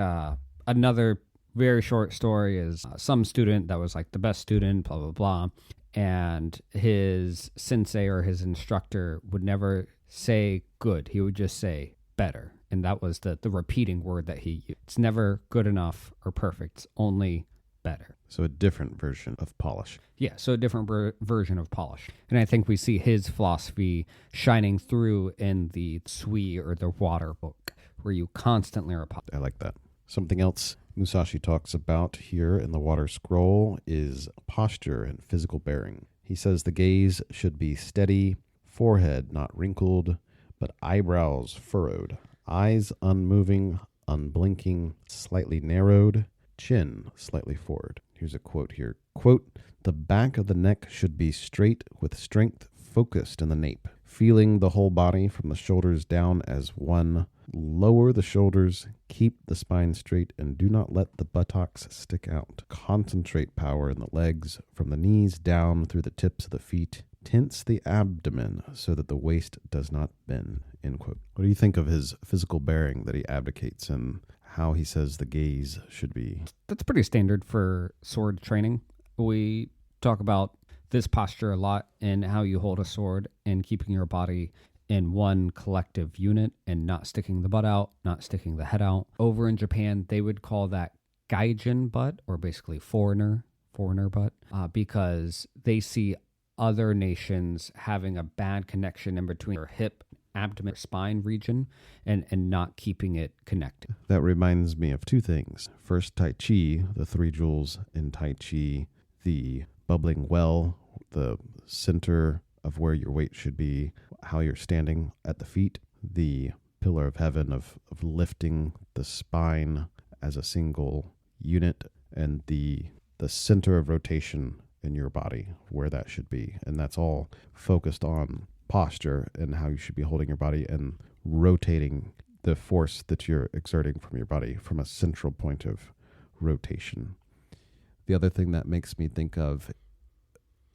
another very short story is some student that was like the best student, blah, blah, blah. And his sensei or his instructor would never say good. He would just say better. And that was the repeating word that he used. It's never good enough or perfect. It's only better. So a different version of polish. Yeah, so a different version of polish. And I think we see his philosophy shining through in the Sui, or the water book, where you constantly are I like that. Something else Musashi talks about here in the Water Scroll is posture and physical bearing. He says the gaze should be steady, forehead not wrinkled, but eyebrows furrowed, eyes unmoving, unblinking, slightly narrowed, chin slightly forward. Here's a quote here. Quote, the back of the neck should be straight with strength focused in the nape, feeling the whole body from the shoulders down as one. Lower the shoulders, keep the spine straight, and do not let the buttocks stick out. Concentrate power in the legs from the knees down through the tips of the feet. Tense the abdomen so that the waist does not bend. End quote. What do you think of his physical bearing that he advocates and how he says the gaze should be? That's pretty standard for sword training. We talk about this posture a lot and how you hold a sword and keeping your body in one collective unit and not sticking the butt out, not sticking the head out. Over in Japan, they would call that gaijin butt, or basically foreigner butt, because they see other nations having a bad connection in between their hip, abdomen, spine region and not keeping it connected. That reminds me of two things. First, Tai Chi, the 3 jewels in Tai Chi, the bubbling well, the center of where your weight should be, how you're standing at the feet, the pillar of heaven of lifting the spine as a single unit, and the center of rotation in your body, where that should be. And that's all focused on posture and how you should be holding your body and rotating the force that you're exerting from your body from a central point of rotation. The other thing that makes me think of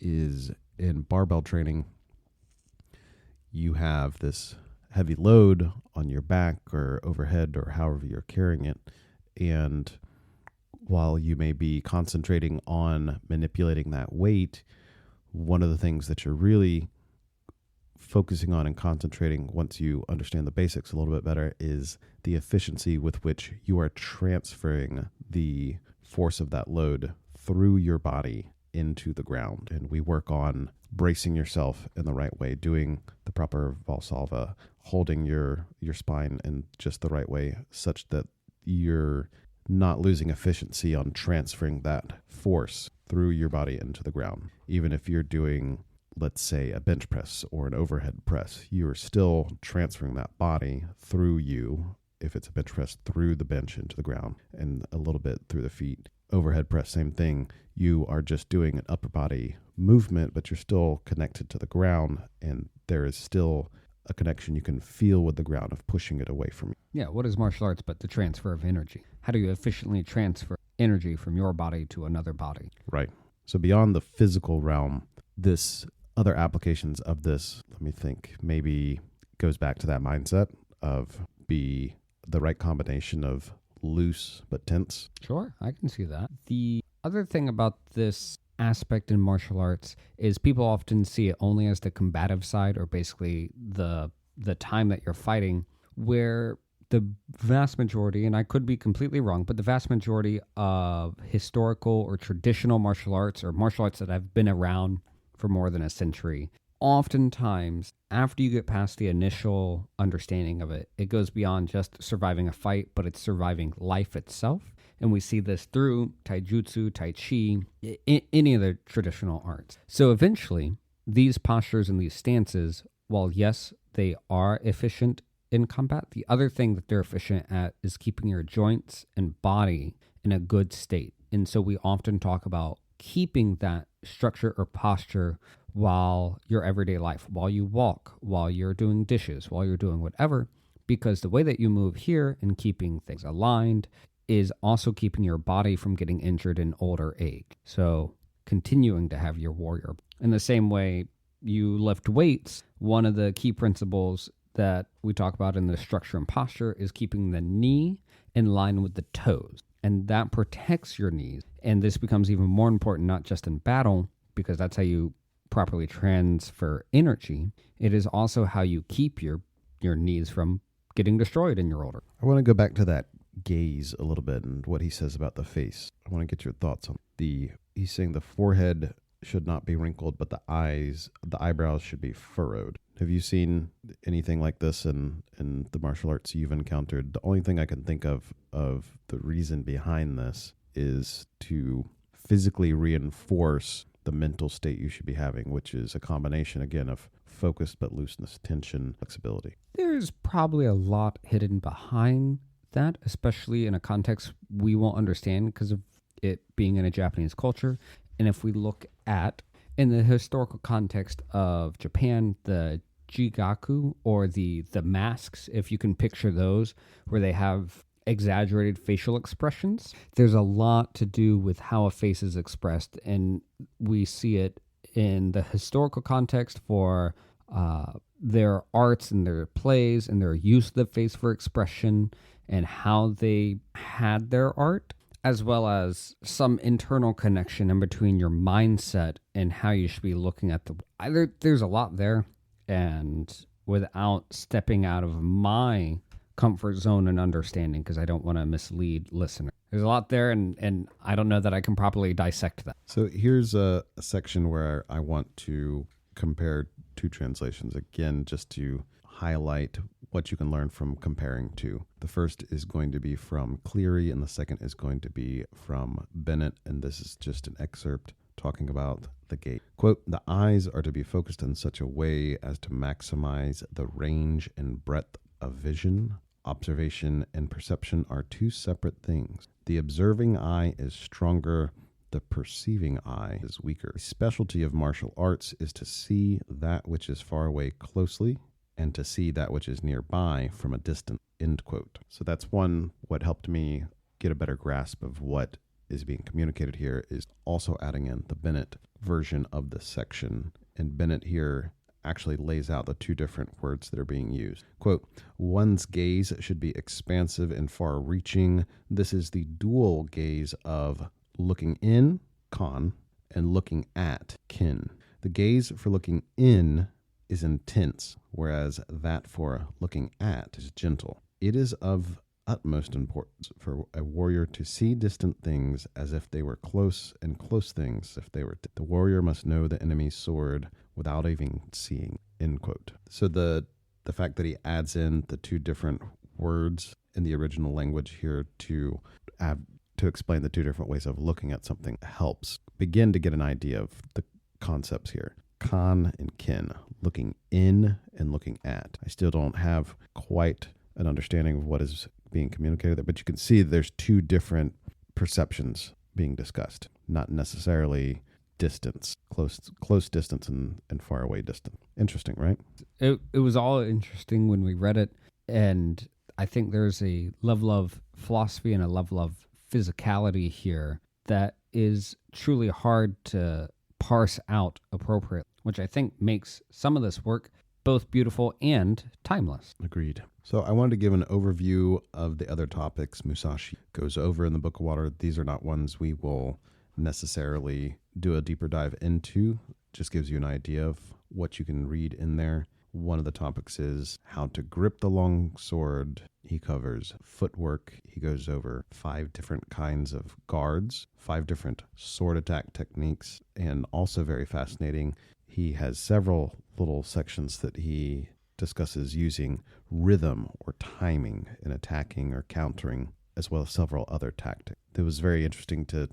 is in barbell training, you have this heavy load on your back or overhead or however you're carrying it. And while you may be concentrating on manipulating that weight, one of the things that you're really focusing on and concentrating once you understand the basics a little bit better is the efficiency with which you are transferring the force of that load through your body into the ground. And we work on bracing yourself in the right way, doing the proper Valsalva, holding your spine in just the right way such that you're not losing efficiency on transferring that force through your body into the ground. Even if you're doing, let's say, a bench press or an overhead press, you're still transferring that body through you, if it's a bench press, through the bench into the ground, and a little bit through the feet overhead press, same thing. You are just doing an upper body movement, but you're still connected to the ground, and there is still a connection you can feel with the ground of pushing it away from you. Yeah, what is martial arts but the transfer of energy? How do you efficiently transfer energy from your body to another body? Right. So beyond the physical realm, this other applications of this, let me think, maybe goes back to that mindset of be the right combination of loose but tense. Sure, I can see that. The other thing about this aspect in martial arts is people often see it only as the combative side, or basically the time that you're fighting, where the vast majority, and I could be completely wrong, but the vast majority of historical or traditional martial arts, or martial arts that have been around for more than a century, oftentimes after you get past the initial understanding of it, it goes beyond just surviving a fight, but it's surviving life itself. And we see this through taijutsu, tai chi, any of the traditional arts. So eventually, these postures and these stances, while yes, they are efficient in combat, the other thing that they're efficient at is keeping your joints and body in a good state. And so we often talk about keeping that structure or posture while your everyday life, while you walk, while you're doing dishes, while you're doing whatever, because the way that you move here and keeping things aligned is also keeping your body from getting injured in older age. So continuing to have your warrior. In the same way you lift weights, one of the key principles that we talk about in the structure and posture is keeping the knee in line with the toes. And that protects your knees. And this becomes even more important, not just in battle, because that's how you properly transfer energy. It is also how you keep your knees from getting destroyed in your older. I want to go back to that gaze a little bit and what he says about the face. I want to get your thoughts on he's saying the forehead should not be wrinkled, but the eyebrows should be furrowed. Have you seen anything like this in the martial arts you've encountered? The only thing I can think of the reason behind this is to physically reinforce the mental state you should be having, which is a combination, again, of focus but looseness, tension, flexibility. There's probably a lot hidden behind that, especially in a context we won't understand because of it being in a Japanese culture. And if we look at, in the historical context of Japan, the jigaku, or the masks, if you can picture those, where they have exaggerated facial expressions, there's a lot to do with how a face is expressed. And we see it in the historical context for their arts and their plays and their use of the face for expression and how they had their art, as well as some internal connection in between your mindset and how you should be looking at there's a lot there. And without stepping out of my comfort zone and understanding, because I don't want to mislead listeners, there's a lot there, and I don't know that I can properly dissect that. So here's a section where I want to compare two translations, again, just to highlight what you can learn from comparing two. The first is going to be from Cleary, and the second is going to be from Bennett, and this is just an excerpt talking about the gaze. Quote, "The eyes are to be focused in such a way as to maximize the range and breadth of vision. Observation and perception are two separate things. The observing eye is stronger, the perceiving eye is weaker. The specialty of martial arts is to see that which is far away closely and to see that which is nearby from a distance." End quote. So that's what helped me get a better grasp of what is being communicated here, is also adding in the Bennett version of this section. And Bennett here actually lays out the two different words that are being used. Quote, "One's gaze should be expansive and far-reaching. This is the dual gaze of looking in, kan, and looking at, kin. The gaze for looking in is intense, whereas that for looking at is gentle. It is of utmost importance for a warrior to see distant things as if they were close, and close things if they were the warrior must know the enemy's sword without even seeing." End quote. So the fact that he adds in the two different words in the original language here to explain the two different ways of looking at something helps begin to get an idea of the concepts here. Kan and kin, looking in and looking at. I still don't have quite an understanding of what is being communicated there, but you can see there's two different perceptions being discussed, not necessarily distance, close distance and far away distance. Interesting, right? It was all interesting when we read it, and I think there's a level of philosophy and a level of physicality here that is truly hard to parse out appropriately, which I think makes some of this work both beautiful and timeless. Agreed. So I wanted to give an overview of the other topics Musashi goes over in the Book of Water. These are not ones we will necessarily do a deeper dive into. Just gives you an idea of what you can read in there. One of the topics is how to grip the long sword. He covers footwork. He goes over 5 different kinds of guards, 5 different sword attack techniques, and also very fascinating, he has several little sections that he discusses using rhythm or timing in attacking or countering, as well as several other tactics. It was very interesting to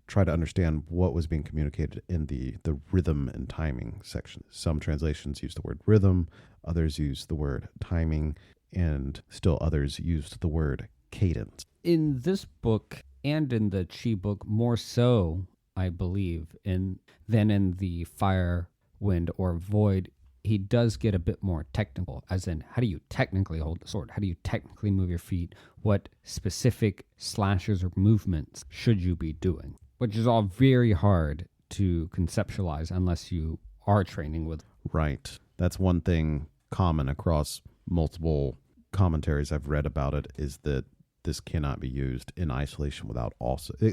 try to understand what was being communicated in the rhythm and timing section. Some translations use the word rhythm, others use the word timing, and still others used the word cadence. In this book and in the Chi book, more so, I believe, than in the Fire, Wind, or Void, he does get a bit more technical, as in, how do you technically hold the sword? How do you technically move your feet? What specific slashes or movements should you be doing? Which is all very hard to conceptualize unless you are training with. Right. That's one thing common across multiple commentaries I've read about it, is that this cannot be used in isolation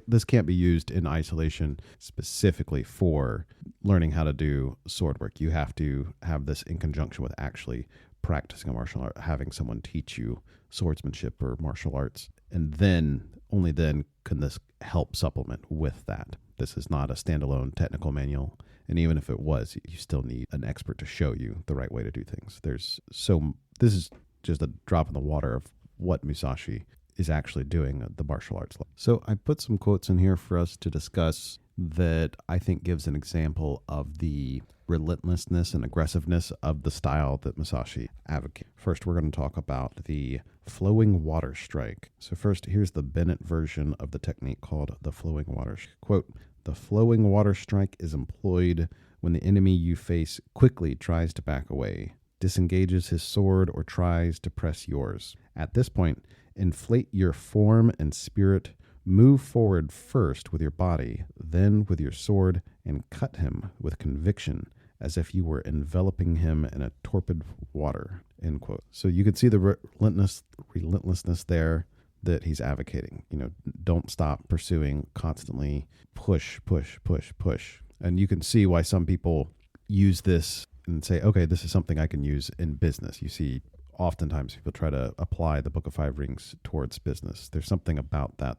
this can't be used in isolation specifically for learning how to do sword work. You have to have this in conjunction with actually practicing a martial art, having someone teach you swordsmanship or martial arts. And then, only then, can this help supplement with that. This is not a standalone technical manual. And even if it was, you still need an expert to show you the right way to do things. This is just a drop in the water of what Musashi is actually doing at the martial arts level. So I put some quotes in here for us to discuss that I think gives an example of the relentlessness and aggressiveness of the style that Musashi advocates. First, we're going to talk about the flowing water strike. So first, here's the Bennett version of the technique called the flowing water strike. Quote, "The flowing water strike is employed when the enemy you face quickly tries to back away, disengages his sword, or tries to press yours. At this point, inflate your form and spirit, move forward first with your body, then with your sword, and cut him with conviction, as if you were enveloping him in a torpid water." End quote. So you can see the relentlessness there that he's advocating. Don't stop pursuing, constantly push. And you can see why some people use this and say, okay, this is something I can use in business. You see, oftentimes people try to apply the Book of Five Rings towards business. There's something about that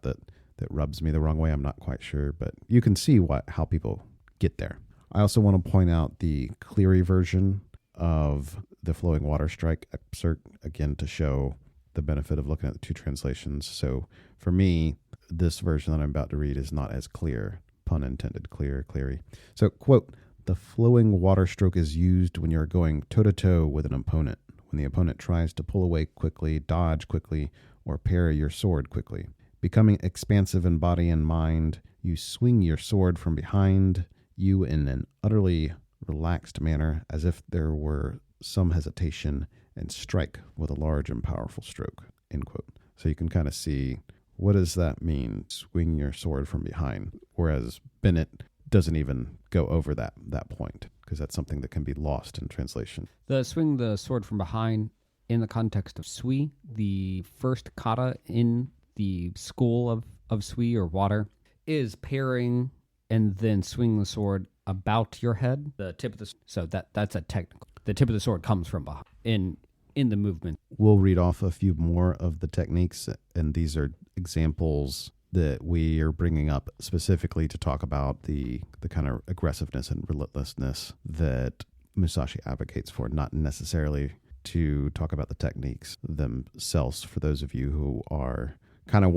rubs me the wrong way. I'm not quite sure, but you can see how people get there. I also want to point out the Cleary version of the flowing water strike excerpt, again, to show the benefit of looking at the 2 translations. So for me, this version that I'm about to read is not as clear, pun intended, Cleary. So, quote, "The flowing water stroke is used when you're going toe-to-toe with an opponent, when the opponent tries to pull away quickly, dodge quickly, or parry your sword quickly. Becoming expansive in body and mind, you swing your sword from behind you in an utterly relaxed manner, as if there were some hesitation, and strike with a large and powerful stroke." End quote. So you can kind of see, what does that mean, swing your sword from behind? Whereas Bennett doesn't even go over that point, because that's something that can be lost in translation. The swing the sword from behind, in the context of Sui, the first kata in the school of Sui or water, is parrying and then swinging the sword about your head. The tip of the that's a technical. The tip of the sword comes from behind in the movement. We'll read off a few more of the techniques, and these are examples that we are bringing up specifically to talk about the kind of aggressiveness and relentlessness that Musashi advocates for, not necessarily to talk about the techniques themselves for those of you who are kind of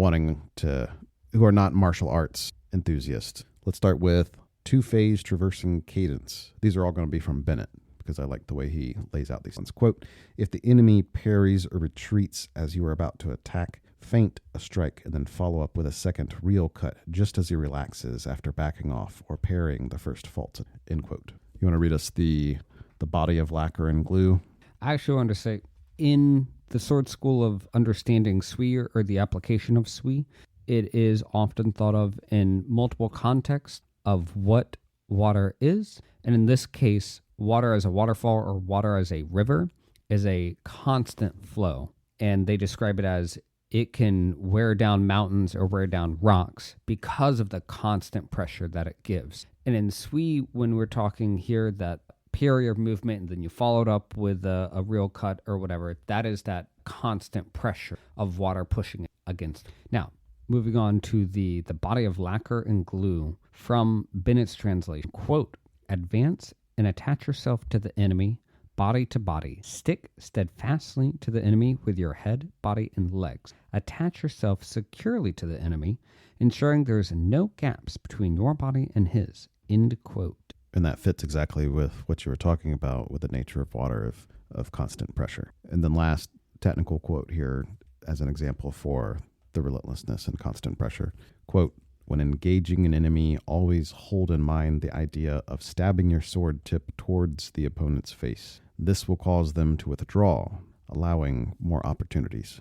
who are not martial arts enthusiasts. Let's start with 2-phase traversing cadence. These are all going to be from Bennett, because I like the way he lays out these things. Quote, "If the enemy parries or retreats as you are about to attack, feint a strike and then follow up with a second real cut just as he relaxes after backing off or parrying the first fault, end quote. You want to read us the body of lacquer and glue? I actually want to say, in the sword school of understanding Sui or the application of Sui, it is often thought of in multiple contexts of what water is. And in this case, water as a waterfall or water as a river is a constant flow. And they describe it as it can wear down mountains or wear down rocks because of the constant pressure that it gives. And in Sui, when we're talking here that parry of movement and then you followed up with a real cut or whatever, that is that constant pressure of water pushing it against. Now, moving on to the body of lacquer and glue from Bennett's translation. Quote, advance and attach yourself to the enemy, body to body. Stick steadfastly to the enemy with your head, body, and legs. Attach yourself securely to the enemy, ensuring there's no gaps between your body and his. End quote. And that fits exactly with what you were talking about with the nature of water, of constant pressure. And then last technical quote here as an example for the relentlessness and constant pressure. Quote, when engaging an enemy, always hold in mind the idea of stabbing your sword tip towards the opponent's face. This will cause them to withdraw, allowing more opportunities.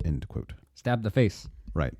End quote. Stab the face. Right.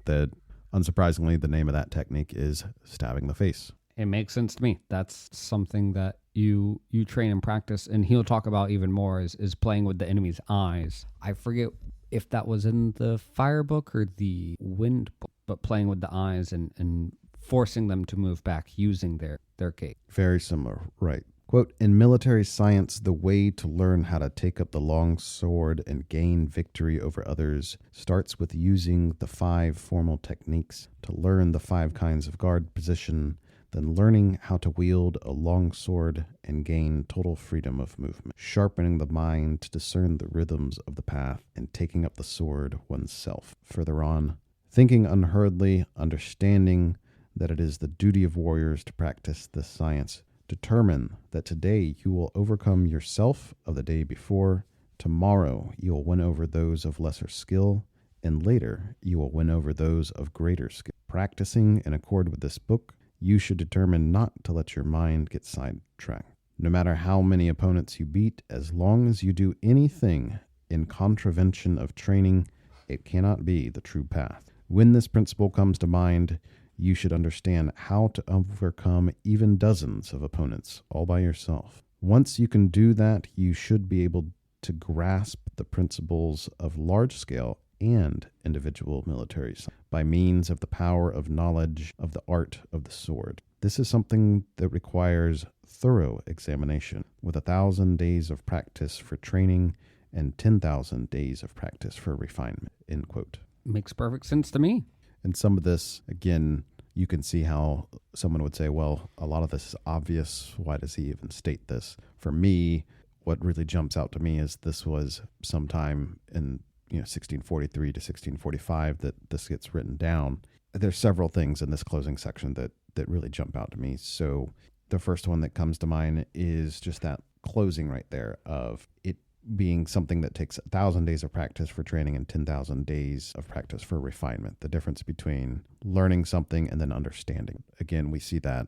Unsurprisingly, the name of that technique is stabbing the face. It makes sense to me. That's something that you train and practice, and he'll talk about even more is playing with the enemy's eyes. I forget if that was in the fire book or the wind book, but playing with the eyes and forcing them to move back using their gait. Very similar, right. Quote, in military science, the way to learn how to take up the long sword and gain victory over others starts with using the 5 formal techniques to learn the 5 kinds of guard position, then learning how to wield a long sword and gain total freedom of movement, sharpening the mind to discern the rhythms of the path, and taking up the sword oneself. Further on, thinking unhurriedly, understanding that it is the duty of warriors to practice this science. Determine that today you will overcome yourself of the day before, tomorrow you will win over those of lesser skill, and later you will win over those of greater skill. Practicing in accord with this book, you should determine not to let your mind get sidetracked. No matter how many opponents you beat, as long as you do anything in contravention of training, it cannot be the true path. When this principle comes to mind, you should understand how to overcome even dozens of opponents all by yourself. Once you can do that, you should be able to grasp the principles of large-scale and individual military science by means of the power of knowledge of the art of the sword. This is something that requires thorough examination, with 1,000 days of practice for training and 10,000 days of practice for refinement. End quote. Makes perfect sense to me. And some of this, again, you can see how someone would say, well, a lot of this is obvious. Why does he even state this? For me, what really jumps out to me is this was sometime in 1643 to 1645 that this gets written down. There's several things in this closing section that really jump out to me. So the first one that comes to mind is just that closing right there of it being something that takes 1,000 days of practice for training and 10,000 days of practice for refinement. The difference between learning something and then understanding. Again, we see that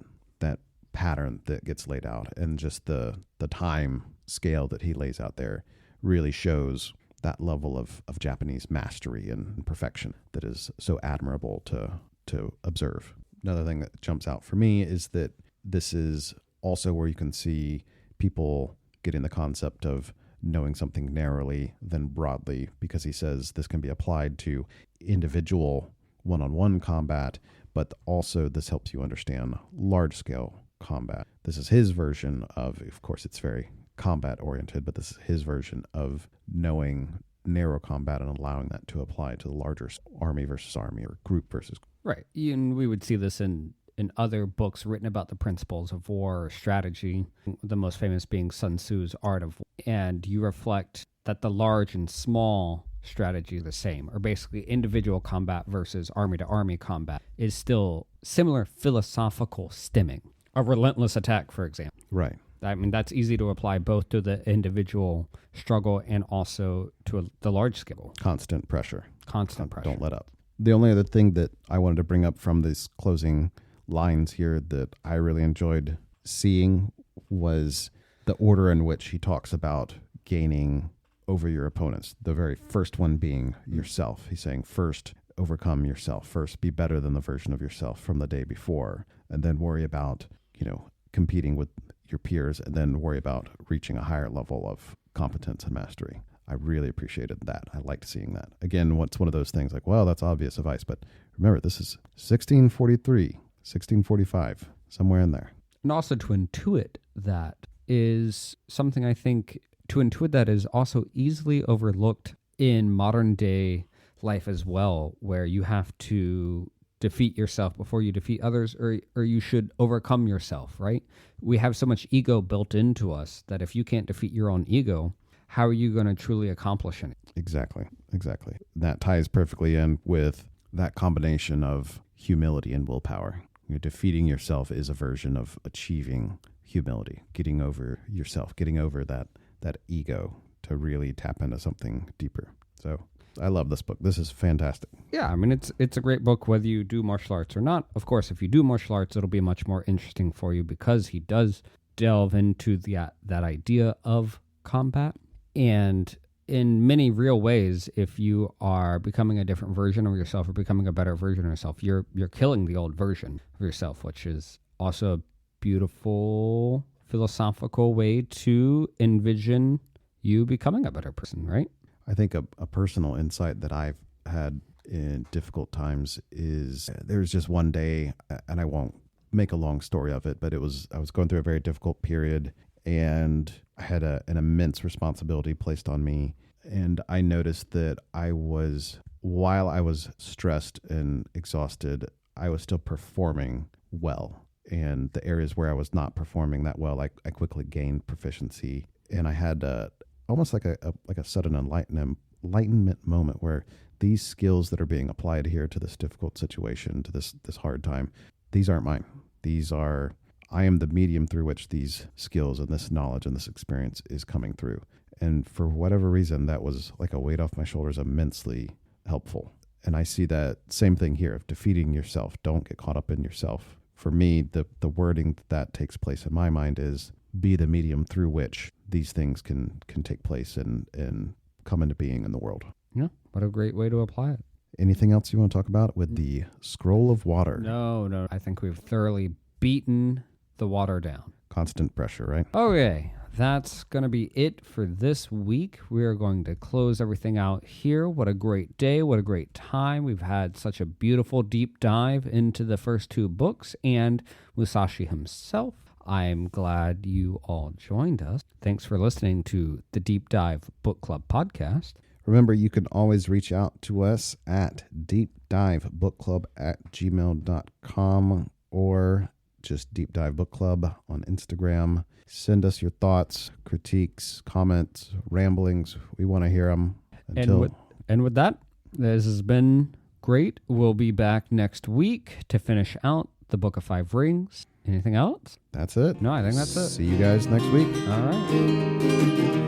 pattern that gets laid out, and just the time scale that he lays out there really shows that level of Japanese mastery and perfection that is so admirable to observe. Another thing that jumps out for me is that this is also where you can see people getting the concept of knowing something narrowly than broadly, because he says this can be applied to individual one-on-one combat, but also this helps you understand large-scale combat. This is his version of course, it's very combat-oriented, but this is his version of knowing narrow combat and allowing that to apply to the larger army versus army or group versus group. Right. And we would see this in other books written about the principles of war or strategy, the most famous being Sun Tzu's Art of War. And you reflect that the large and small strategy are the same, or basically individual combat versus army-to-army combat is still similar philosophical stemming. A relentless attack, for example. Right. I mean, that's easy to apply both to the individual struggle and also to the large scale. Constant pressure. Constant pressure. Don't let up. The only other thing that I wanted to bring up from these closing lines here that I really enjoyed seeing was the order in which he talks about gaining over your opponents. The very first one being yourself. He's saying first, overcome yourself. First, be better than the version of yourself from the day before, and then worry about, competing with your peers, and then worry about reaching a higher level of competence and mastery. I really appreciated that. I liked seeing that. Again, it's one of those things like, well, that's obvious advice, but remember, this is 1643, 1645, somewhere in there. And also to intuit that is something I think that is also easily overlooked in modern day life as well, where you have to defeat yourself before you defeat others, or you should overcome yourself, right? We have so much ego built into us that if you can't defeat your own ego, how are you going to truly accomplish it? Exactly. That ties perfectly in with that combination of humility and willpower. Defeating yourself is a version of achieving humility, getting over yourself, getting over that ego to really tap into something deeper. So I love this book. This is fantastic. Yeah, I mean, it's a great book whether you do martial arts or not. Of course, if you do martial arts, it'll be much more interesting for you because he does delve into that idea of combat. And in many real ways, if you are becoming a different version of yourself or becoming a better version of yourself, you're killing the old version of yourself, which is also a beautiful philosophical way to envision you becoming a better person, right? I think a personal insight that I've had in difficult times is there's just one day, and I won't make a long story of it, but I was going through a very difficult period, and I had an immense responsibility placed on me. And I noticed that while I was stressed and exhausted, I was still performing well. And the areas where I was not performing that well, I quickly gained proficiency. And I had almost like a sudden enlightenment moment where these skills that are being applied here to this difficult situation, to this hard time, these aren't mine. I am the medium through which these skills and this knowledge and this experience is coming through. And for whatever reason, that was like a weight off my shoulders, immensely helpful. And I see that same thing here of defeating yourself. Don't get caught up in yourself. For me, the wording that takes place in my mind is be the medium through which these things can take place and come into being in the world. Yeah, what a great way to apply it. Anything else you want to talk about with the Scroll of Water? No. I think we've thoroughly beaten the water down. Constant pressure, right? Okay, that's going to be it for this week. We are going to close everything out here. What a great day. What a great time. We've had such a beautiful deep dive into the first two books and Musashi himself. I'm glad you all joined us. Thanks for listening to the Deep Dive Book Club podcast. Remember, you can always reach out to us at deepdivebookclub@gmail.com or just Deep Dive Book Club on Instagram. Send us your thoughts, critiques, comments, ramblings. We want to hear them. And with that, this has been great. We'll be back next week to finish out the Book of Five Rings. Anything else? That's it. No, I think that's it. See you guys next week. All right.